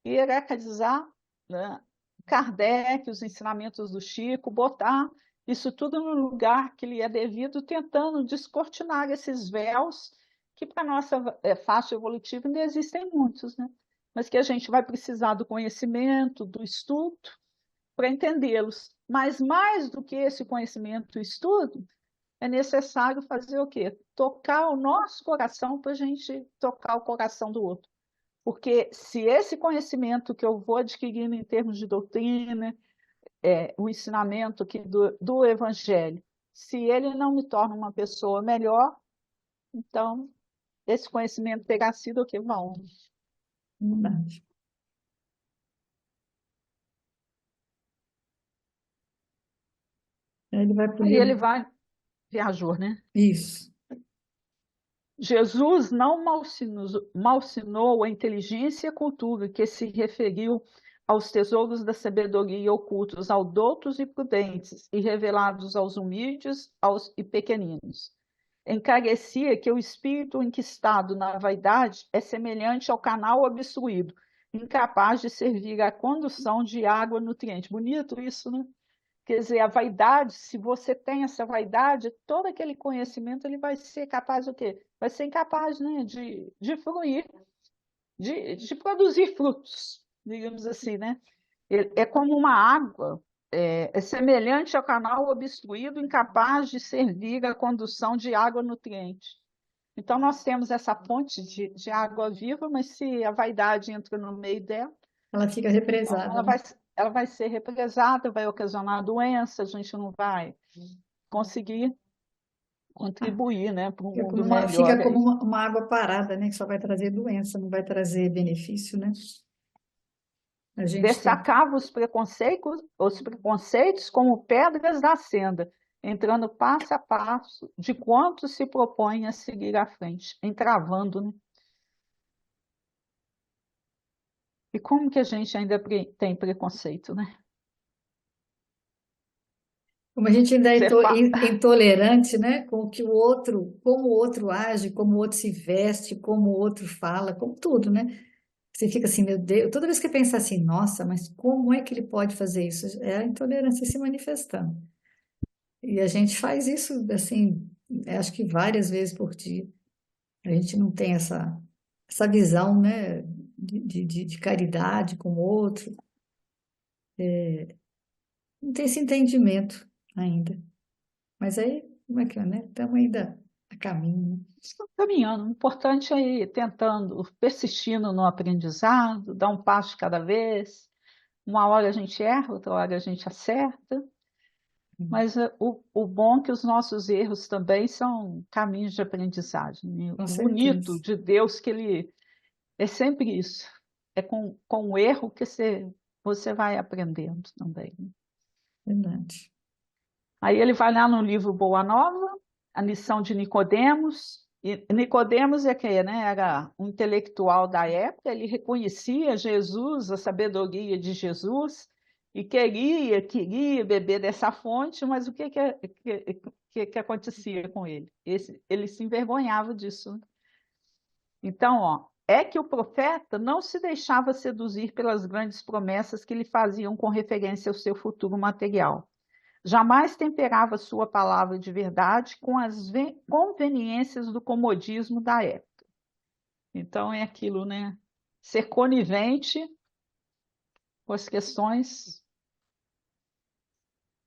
hierarquizar, né? Kardec, os ensinamentos do Chico, botar isso tudo no lugar que lhe é devido, tentando descortinar esses véus que para a nossa faixa evolutiva ainda existem muitos, né? Mas que a gente vai precisar do conhecimento, do estudo, para entendê-los. Mas mais do que esse conhecimento e estudo, é necessário fazer o quê? Tocar o nosso coração para a gente tocar o coração do outro. Porque se esse conhecimento que eu vou adquirindo em termos de doutrina, o ensinamento aqui do Evangelho, se ele não me torna uma pessoa melhor, então esse conhecimento terá sido o que vão. Verdade. Aí ele vai para o Aí ele livro. vai, viajou, né? Isso. Jesus não malsinou a inteligência e a cultura que se referiu aos tesouros da sabedoria ocultos aos doutos e prudentes e revelados aos humildes e pequeninos. Encarecia que o espírito enquistado na vaidade é semelhante ao canal obstruído, incapaz de servir à condução de água nutriente. Bonito isso, né? Quer dizer, a vaidade, se você tem essa vaidade, todo aquele conhecimento ele vai ser capaz o quê? Vai ser incapaz, né, de fluir, de produzir frutos, digamos assim, né? É como uma água, é semelhante ao canal obstruído, incapaz de servir à condução de água nutriente. Então, nós temos essa fonte de água viva, mas se a vaidade entra no meio dela, Ela fica então represada, né? ela vai ser represada, vai ocasionar doença, a gente não vai conseguir Ah, contribuir, né, para um fica como mundo uma, fica melhor como aí. uma água parada, né? Que só vai trazer doença, não vai trazer benefício, né? A gente tem. Destacava os preconceitos como pedras da senda, entrando passo a passo de quanto se propõe a seguir à frente, entravando, né? E como que a gente ainda tem preconceito, né? Como a gente ainda é Você fa... intolerante, né? Com o que o outro, como o outro age, como o outro se veste, como o outro fala, como tudo, né? Você fica assim, meu Deus, toda vez que pensa assim, nossa, mas como é que ele pode fazer isso? É a intolerância se manifestando. E a gente faz isso, assim, acho que várias vezes por dia. A gente não tem essa visão, né, de caridade com o outro, não tem esse entendimento ainda. Mas aí, como é que é, né? Estamos ainda a caminho, né? Estão caminhando. O importante é ir tentando, persistindo no aprendizado, dar um passo de cada vez. Uma hora a gente erra, outra hora a gente acerta. Mas o bom é que os nossos erros também são caminhos de aprendizagem, né? Com O bonito certeza, de Deus que ele é sempre isso. É com o erro que você vai aprendendo também, né? verdade. Aí ele vai lá no livro Boa Nova, a lição de Nicodemos. E Nicodemos é que, né, era um intelectual da época, ele reconhecia Jesus, a sabedoria de Jesus, e queria beber dessa fonte, mas o que acontecia com ele? Ele se envergonhava disso, né? Então, ó, é que o profeta não se deixava seduzir pelas grandes promessas que lhe faziam com referência ao seu futuro material. Jamais temperava sua palavra de verdade com as conveniências do comodismo da época. Então é aquilo, né? Ser conivente com as questões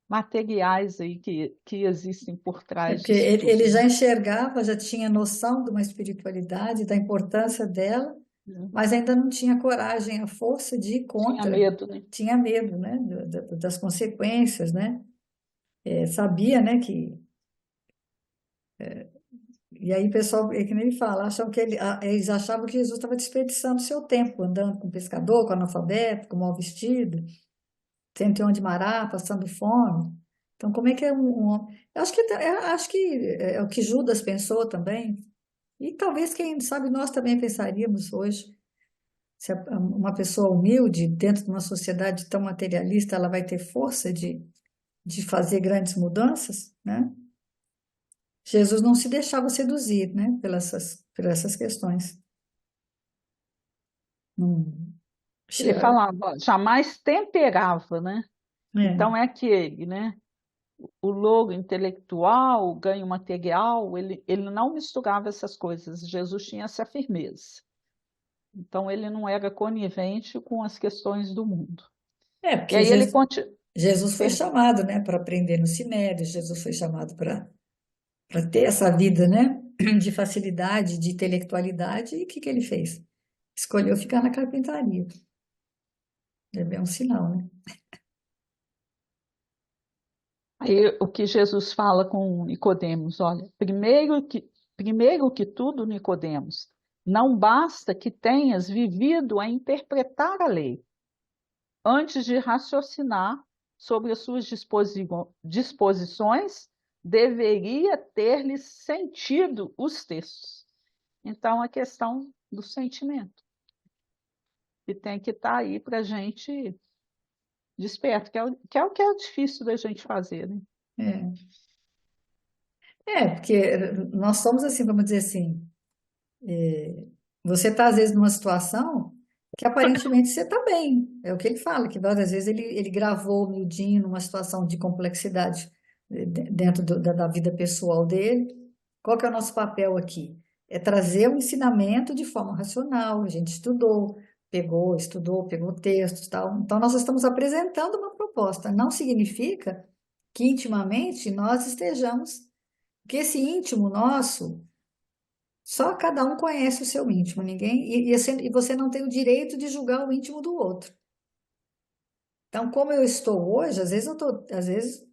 materiais aí que existem por É trás porque disso ele tudo, já né? enxergava, já tinha noção de uma espiritualidade, da importância dela, mas ainda não tinha coragem, a força de ir Tinha contra. medo, né? Tinha medo, né, das consequências, né? Sabia, né, que... E aí o pessoal, é que nem ele fala, acham que eles achavam que Jesus estava desperdiçando seu tempo, andando com o pescador, com o analfabeto, com o mal vestido, sem ter onde morar, passando fome. Então, como é que é eu acho que é o que Judas pensou também. E talvez, quem sabe, nós também pensaríamos hoje, se uma pessoa humilde, dentro de uma sociedade tão materialista, ela vai ter força de fazer grandes mudanças, né? Jesus não se deixava seduzir, né, pelas essas questões. Não, Ele falava, jamais temperava, né? é, Então é aquele, né? o logo intelectual, o ganho material, ele não misturava essas coisas. Jesus tinha essa firmeza. Então, ele não era conivente com as questões do mundo. E Porque aí ele Jesus foi chamado, né, para aprender no Sinédrio, Jesus foi chamado para ter essa vida, né, de facilidade, de intelectualidade, e o que que ele fez? Escolheu ficar na carpintaria. É bem um sinal, né? Aí, o que Jesus fala com Nicodemos, olha, primeiro que tudo, Nicodemos, não basta que tenhas vivido a interpretar a lei, antes de raciocinar sobre as suas disposições, deveria ter-lhes sentido os textos. Então, a questão do sentimento, que tem que estar aí para a gente desperto, que é o difícil da gente fazer, né? É. Porque nós somos assim, vamos dizer assim, você está às vezes numa situação que aparentemente você está bem. É o que ele fala, que várias vezes ele gravou o miudinho numa situação de complexidade dentro da vida pessoal dele. Qual que é o nosso papel aqui? É trazer o ensinamento de forma racional. A gente estudou, pegou textos, tal. Então nós estamos apresentando uma proposta. Não significa que intimamente nós estejamos, que esse íntimo nosso só cada um conhece o seu íntimo, ninguém, e você não tem o direito de julgar o íntimo do outro. Então, como eu estou hoje, às vezes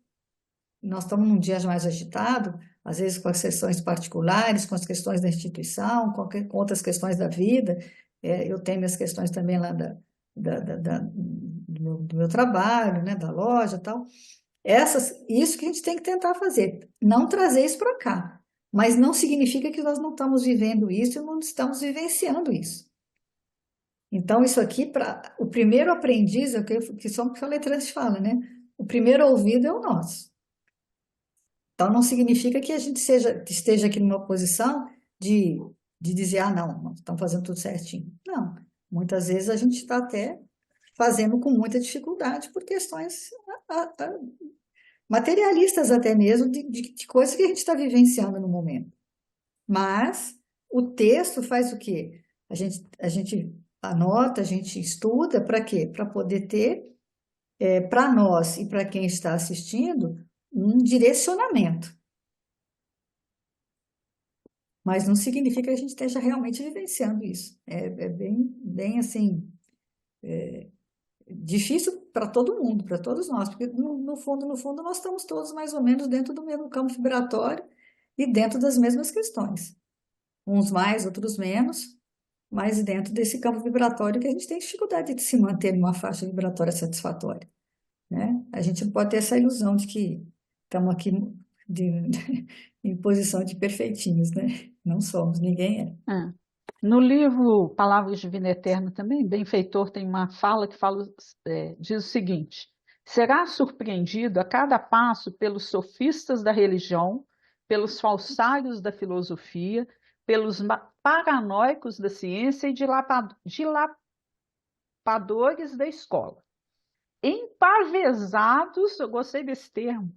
nós estamos num dia mais agitado, às vezes com as questões particulares, com as questões da instituição, com outras questões da vida. Eu tenho minhas questões também lá do meu trabalho, né, da loja e tal. Isso que a gente tem que tentar fazer, não trazer isso para cá. Mas não significa que nós não estamos vivendo isso e não estamos vivenciando isso. Então, isso aqui, o primeiro aprendiz, é o que só que a letra fala, né? O primeiro ouvido é o nosso. Então, não significa que a gente esteja aqui numa posição de dizer, ah, não, nós estamos fazendo tudo certinho. Não. Muitas vezes a gente está até fazendo com muita dificuldade por questões materialistas até mesmo, de coisas que a gente está vivenciando no momento. Mas o texto faz o quê? A gente anota, a gente estuda, para quê? Para poder ter, para nós e para quem está assistindo, um direcionamento. Mas não significa que a gente esteja realmente vivenciando isso. É bem assim, difícil para todo mundo, para todos nós, porque no fundo, nós estamos todos mais ou menos dentro do mesmo campo vibratório e dentro das mesmas questões. Uns mais, outros menos, mas dentro desse campo vibratório que a gente tem dificuldade de se manter numa faixa vibratória satisfatória, né? A gente não pode ter essa ilusão de que estamos aqui em posição de perfeitinhos, né? Não somos, ninguém é. É. No livro Palavras de Vida Eterna também, Benfeitor tem uma fala que diz o seguinte: será surpreendido a cada passo pelos sofistas da religião, pelos falsários da filosofia, pelos paranoicos da ciência e dilapadores da escola. Empavesados, eu gostei desse termo,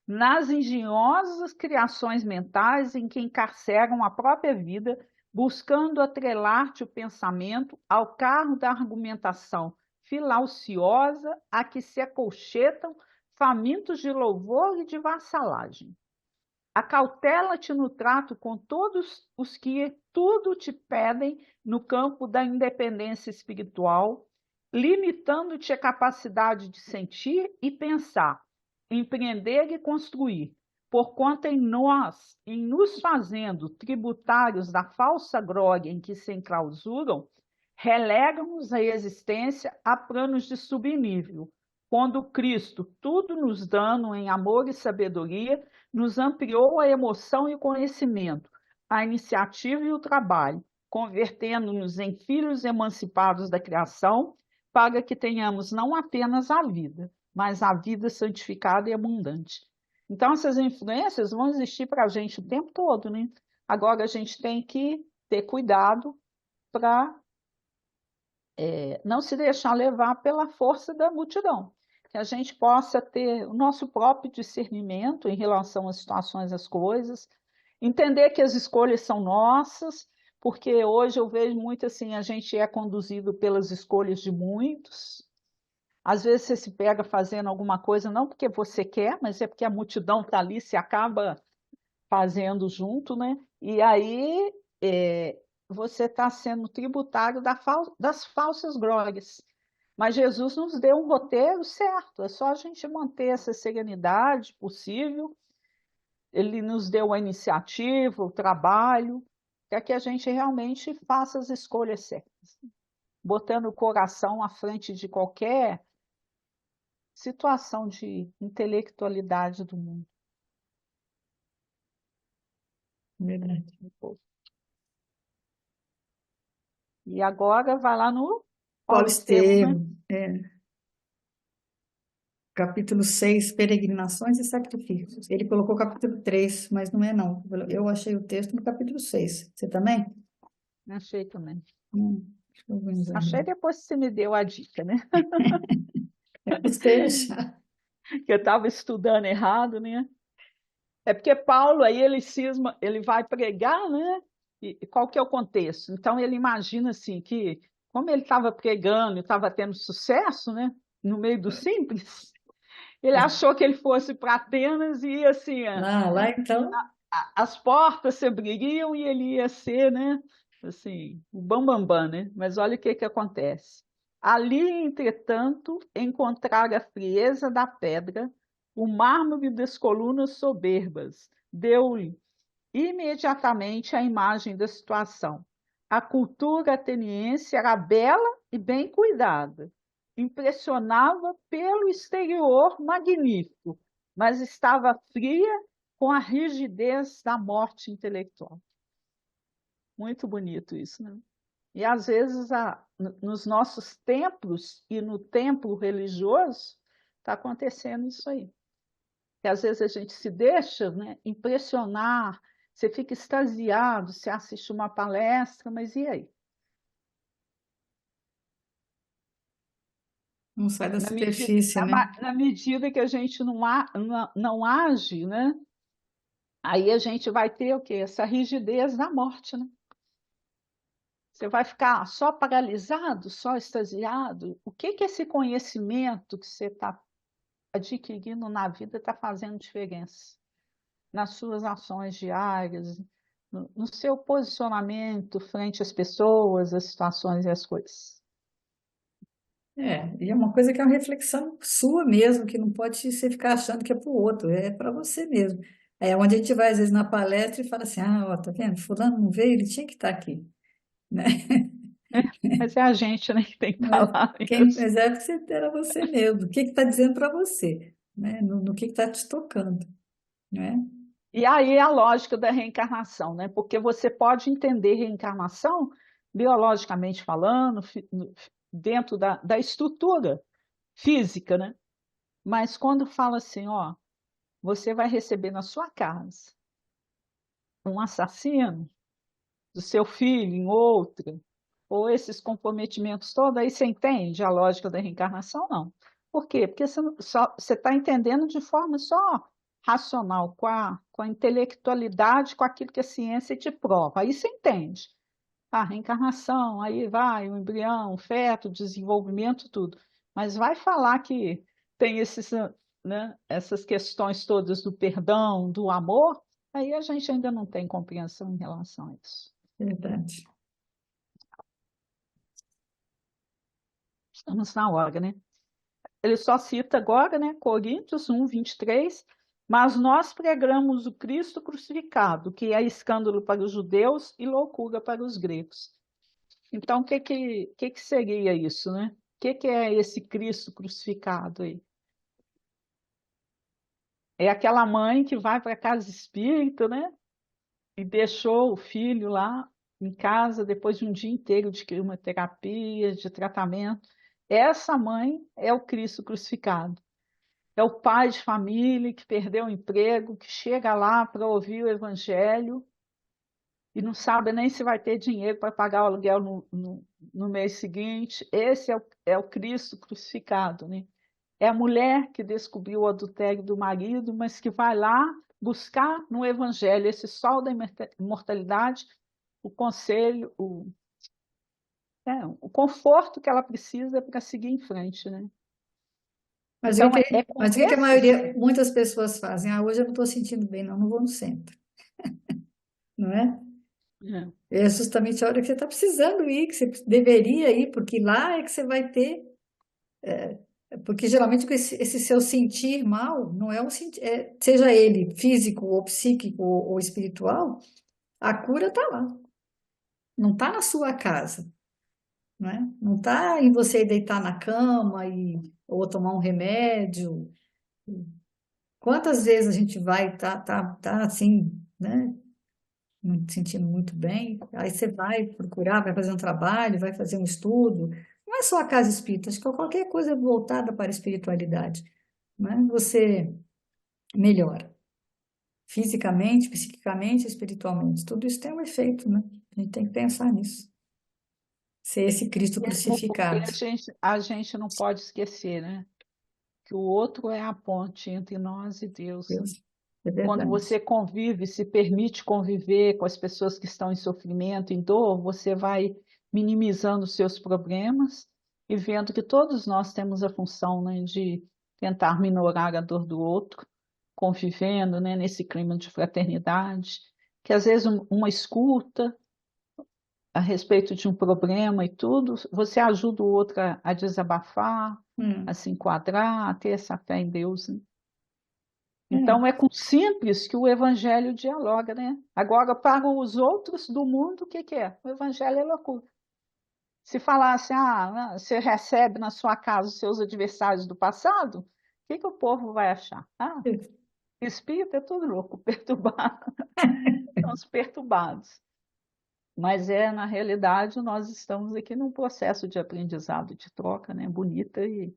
nas engenhosas criações mentais em que encarceram a própria vida, buscando atrelar-te o pensamento ao carro da argumentação filauciosa a que se acolchetam, famintos de louvor e de vassalagem. Acautela-te no trato com todos os que tudo te pedem no campo da independência espiritual, limitando-te a capacidade de sentir e pensar, empreender e construir, porquanto em nos fazendo tributários da falsa glória em que se enclausuram, relegam-nos a existência a planos de subnível, quando Cristo, tudo nos dando em amor e sabedoria, nos ampliou a emoção e o conhecimento, a iniciativa e o trabalho, convertendo-nos em filhos emancipados da criação, para que tenhamos não apenas a vida, mas a vida santificada e abundante. Então, essas influências vão existir para a gente o tempo todo, né? Agora, a gente tem que ter cuidado para não se deixar levar pela força da multidão. que a gente possa ter o nosso próprio discernimento em relação às situações, às coisas, entender que as escolhas são nossas, porque hoje eu vejo muito assim, a gente é conduzido pelas escolhas de muitos. Às vezes você se pega fazendo alguma coisa, não porque você quer, mas é porque a multidão está ali, se acaba fazendo junto, né? E aí é, você está sendo tributário das falsas glórias. Mas Jesus nos deu um roteiro certo, é só a gente manter essa serenidade possível. Ele nos deu a iniciativa, o trabalho, para que a gente realmente faça as escolhas certas, botando o coração à frente de qualquer situação de intelectualidade do mundo. Verdade. E agora vai lá no Paulo Paulo Estevam, né? Estevam, capítulo 6, peregrinações e sacrifícios. Ele colocou capítulo 3, mas não é não. Eu achei o texto no capítulo 6. Você também? Achei também. Deixa eu organizar Achei aqui. depois que você me deu a dica, né? Eu custei achar. Que eu estava estudando errado, né? É porque Paulo aí ele cisma, ele vai pregar, né? E qual que é o contexto? Então ele imagina assim que como ele estava pregando, estava tendo sucesso, né? No meio do simples, ele achou que ele fosse para Atenas e ia assim, Lá então, as portas se abririam e ele ia ser, né? Assim, o bambambam, bam, bam, né? Mas olha o que que acontece. Ali, entretanto, encontrara a frieza da pedra, o mármore das colunas soberbas. Deu-lhe imediatamente a imagem da situação. A cultura ateniense era bela e bem cuidada. Impressionava pelo exterior magnífico, mas estava fria com a rigidez da morte intelectual. Muito bonito isso, né? E às vezes nos nossos templos e no templo religioso está acontecendo isso aí. Que às vezes a gente se deixa, né, impressionar, você fica extasiado, você assiste uma palestra, mas e aí? não sai da Na medida, superfície, né? na medida que a gente não age, né, aí a gente vai ter o quê? Essa rigidez da morte, né? Você vai ficar só paralisado, só extasiado? O que que esse conhecimento que você está adquirindo na vida está fazendo diferença? Nas suas ações diárias, no seu posicionamento frente às pessoas, às situações e às coisas. E é uma coisa que é uma reflexão sua mesmo, que não pode você ficar achando que é para o outro, é para você mesmo. É onde a gente vai, às vezes, na palestra e fala assim, ó, tá vendo? Fulano não veio, ele tinha que estar aqui, né? Mas é a gente, né, que tem que Mas falar quem isso. mas é que você era você mesmo. O que está dizendo para você, né? No que está te tocando, né? E aí a lógica da reencarnação, né? Porque você pode entender reencarnação, biologicamente falando, dentro da estrutura física, né? Mas quando fala assim, ó, você vai receber na sua casa um assassino do seu filho em outra, ou esses comprometimentos todos, aí você entende a lógica da reencarnação? Não. Por quê? Porque você está entendendo de forma só racional, com a intelectualidade, com aquilo que a ciência te prova. Aí você entende. A reencarnação, aí vai o embrião, o feto, o desenvolvimento, tudo. Mas vai falar que tem esses, né, essas questões todas do perdão, do amor, aí a gente ainda não tem compreensão em relação a isso. Verdade. Estamos na hora, né? Ele só cita agora, né, Coríntios 1, 23, mas nós pregamos o Cristo crucificado, que é escândalo para os judeus e loucura para os gregos. Então, o que seria isso, né? O que é esse Cristo crucificado aí? É aquela mãe que vai para a casa espírita, né? E deixou o filho lá em casa depois de um dia inteiro de quimioterapia, de tratamento. Essa mãe é o Cristo crucificado. É o pai de família que perdeu o emprego, que chega lá para ouvir o evangelho e não sabe nem se vai ter dinheiro para pagar o aluguel no mês seguinte. Esse é o Cristo crucificado, né? É a mulher que descobriu o adultério do marido, mas que vai lá buscar no Evangelho esse sol da imortalidade, o conselho, o conforto que ela precisa para seguir em frente, né? Mas Então, é com mas o que que a esses. maioria, muitas pessoas fazem? Ah, hoje eu não estou sentindo bem, não, não vou no centro, não é? É, É justamente a hora que você está precisando ir, que você deveria ir, porque lá é que você vai ter. Porque geralmente com esse seu sentir mal, não é um sentir, seja ele físico ou psíquico ou espiritual, a cura está lá, não está na sua casa, não é? Não está em você deitar na cama ou tomar um remédio. Quantas vezes a gente vai tá assim, né? Não se sentindo muito bem, aí você vai procurar, vai fazer um trabalho, vai fazer um estudo. Não é só a casa espírita, acho que qualquer coisa voltada para a espiritualidade, né? Você melhora fisicamente, psiquicamente, espiritualmente. Tudo isso tem um efeito, né? A gente tem que pensar nisso. Ser esse Cristo mesmo porque crucificado. a gente não pode esquecer, né? Que o outro é a ponte entre nós e Deus, né? Deus, é Quando verdade. você convive, se permite conviver com as pessoas que estão em sofrimento, em dor, você vai minimizando os seus problemas e vendo que todos nós temos a função, né, de tentar minorar a dor do outro, convivendo, né, nesse clima de fraternidade, que às vezes uma escuta a respeito de um problema e tudo, você ajuda o outro a desabafar, a Hum, se enquadrar, a ter essa fé em Deus, né? Então, é, é com simples que o evangelho dialoga, né? Agora, para os outros do mundo, o que que é? O evangelho é loucura. Se falasse, você recebe na sua casa os seus adversários do passado, o que que o povo vai achar? Ah, espírito é tudo louco, perturbado, são os perturbados. Mas na realidade, nós estamos aqui num processo de aprendizado, de troca, né? Bonita e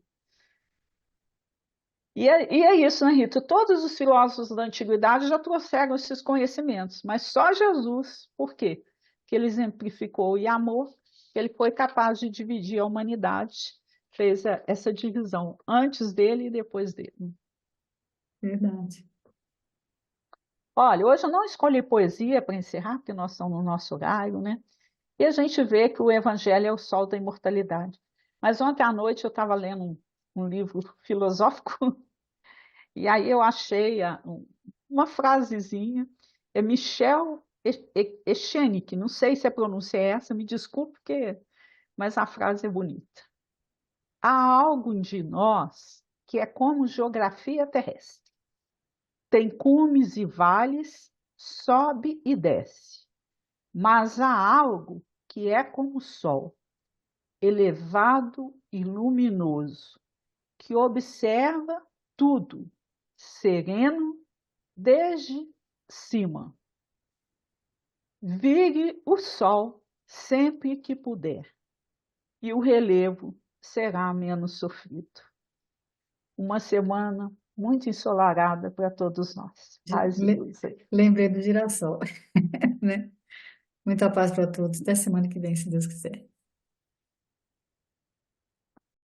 é isso, né, Rita? Todos os filósofos da antiguidade já trouxeram esses conhecimentos, mas só Jesus, por quê? Que ele exemplificou e amor, que ele foi capaz de dividir a humanidade, fez essa divisão antes dele e depois dele. verdade. Olha, hoje eu não escolhi poesia para encerrar, porque nós estamos no nosso horário, né? E a gente vê que o Evangelho é o sol da imortalidade. Mas ontem à noite eu estava lendo um livro filosófico. E aí eu achei uma frasezinha, é Michel Echenique, não sei se a pronúncia é essa, me desculpe, mas a frase é bonita. Há algo de nós que é como geografia terrestre. Tem cumes e vales, sobe e desce. Mas há algo que é como o sol, elevado e luminoso, que observa tudo, sereno desde cima. Vire o sol sempre que puder, e o relevo será menos sofrido. Uma semana muito ensolarada para todos nós. Paz e luz aí. Lembrei do girassol, né? Muita paz para todos. Até semana que vem, se Deus quiser.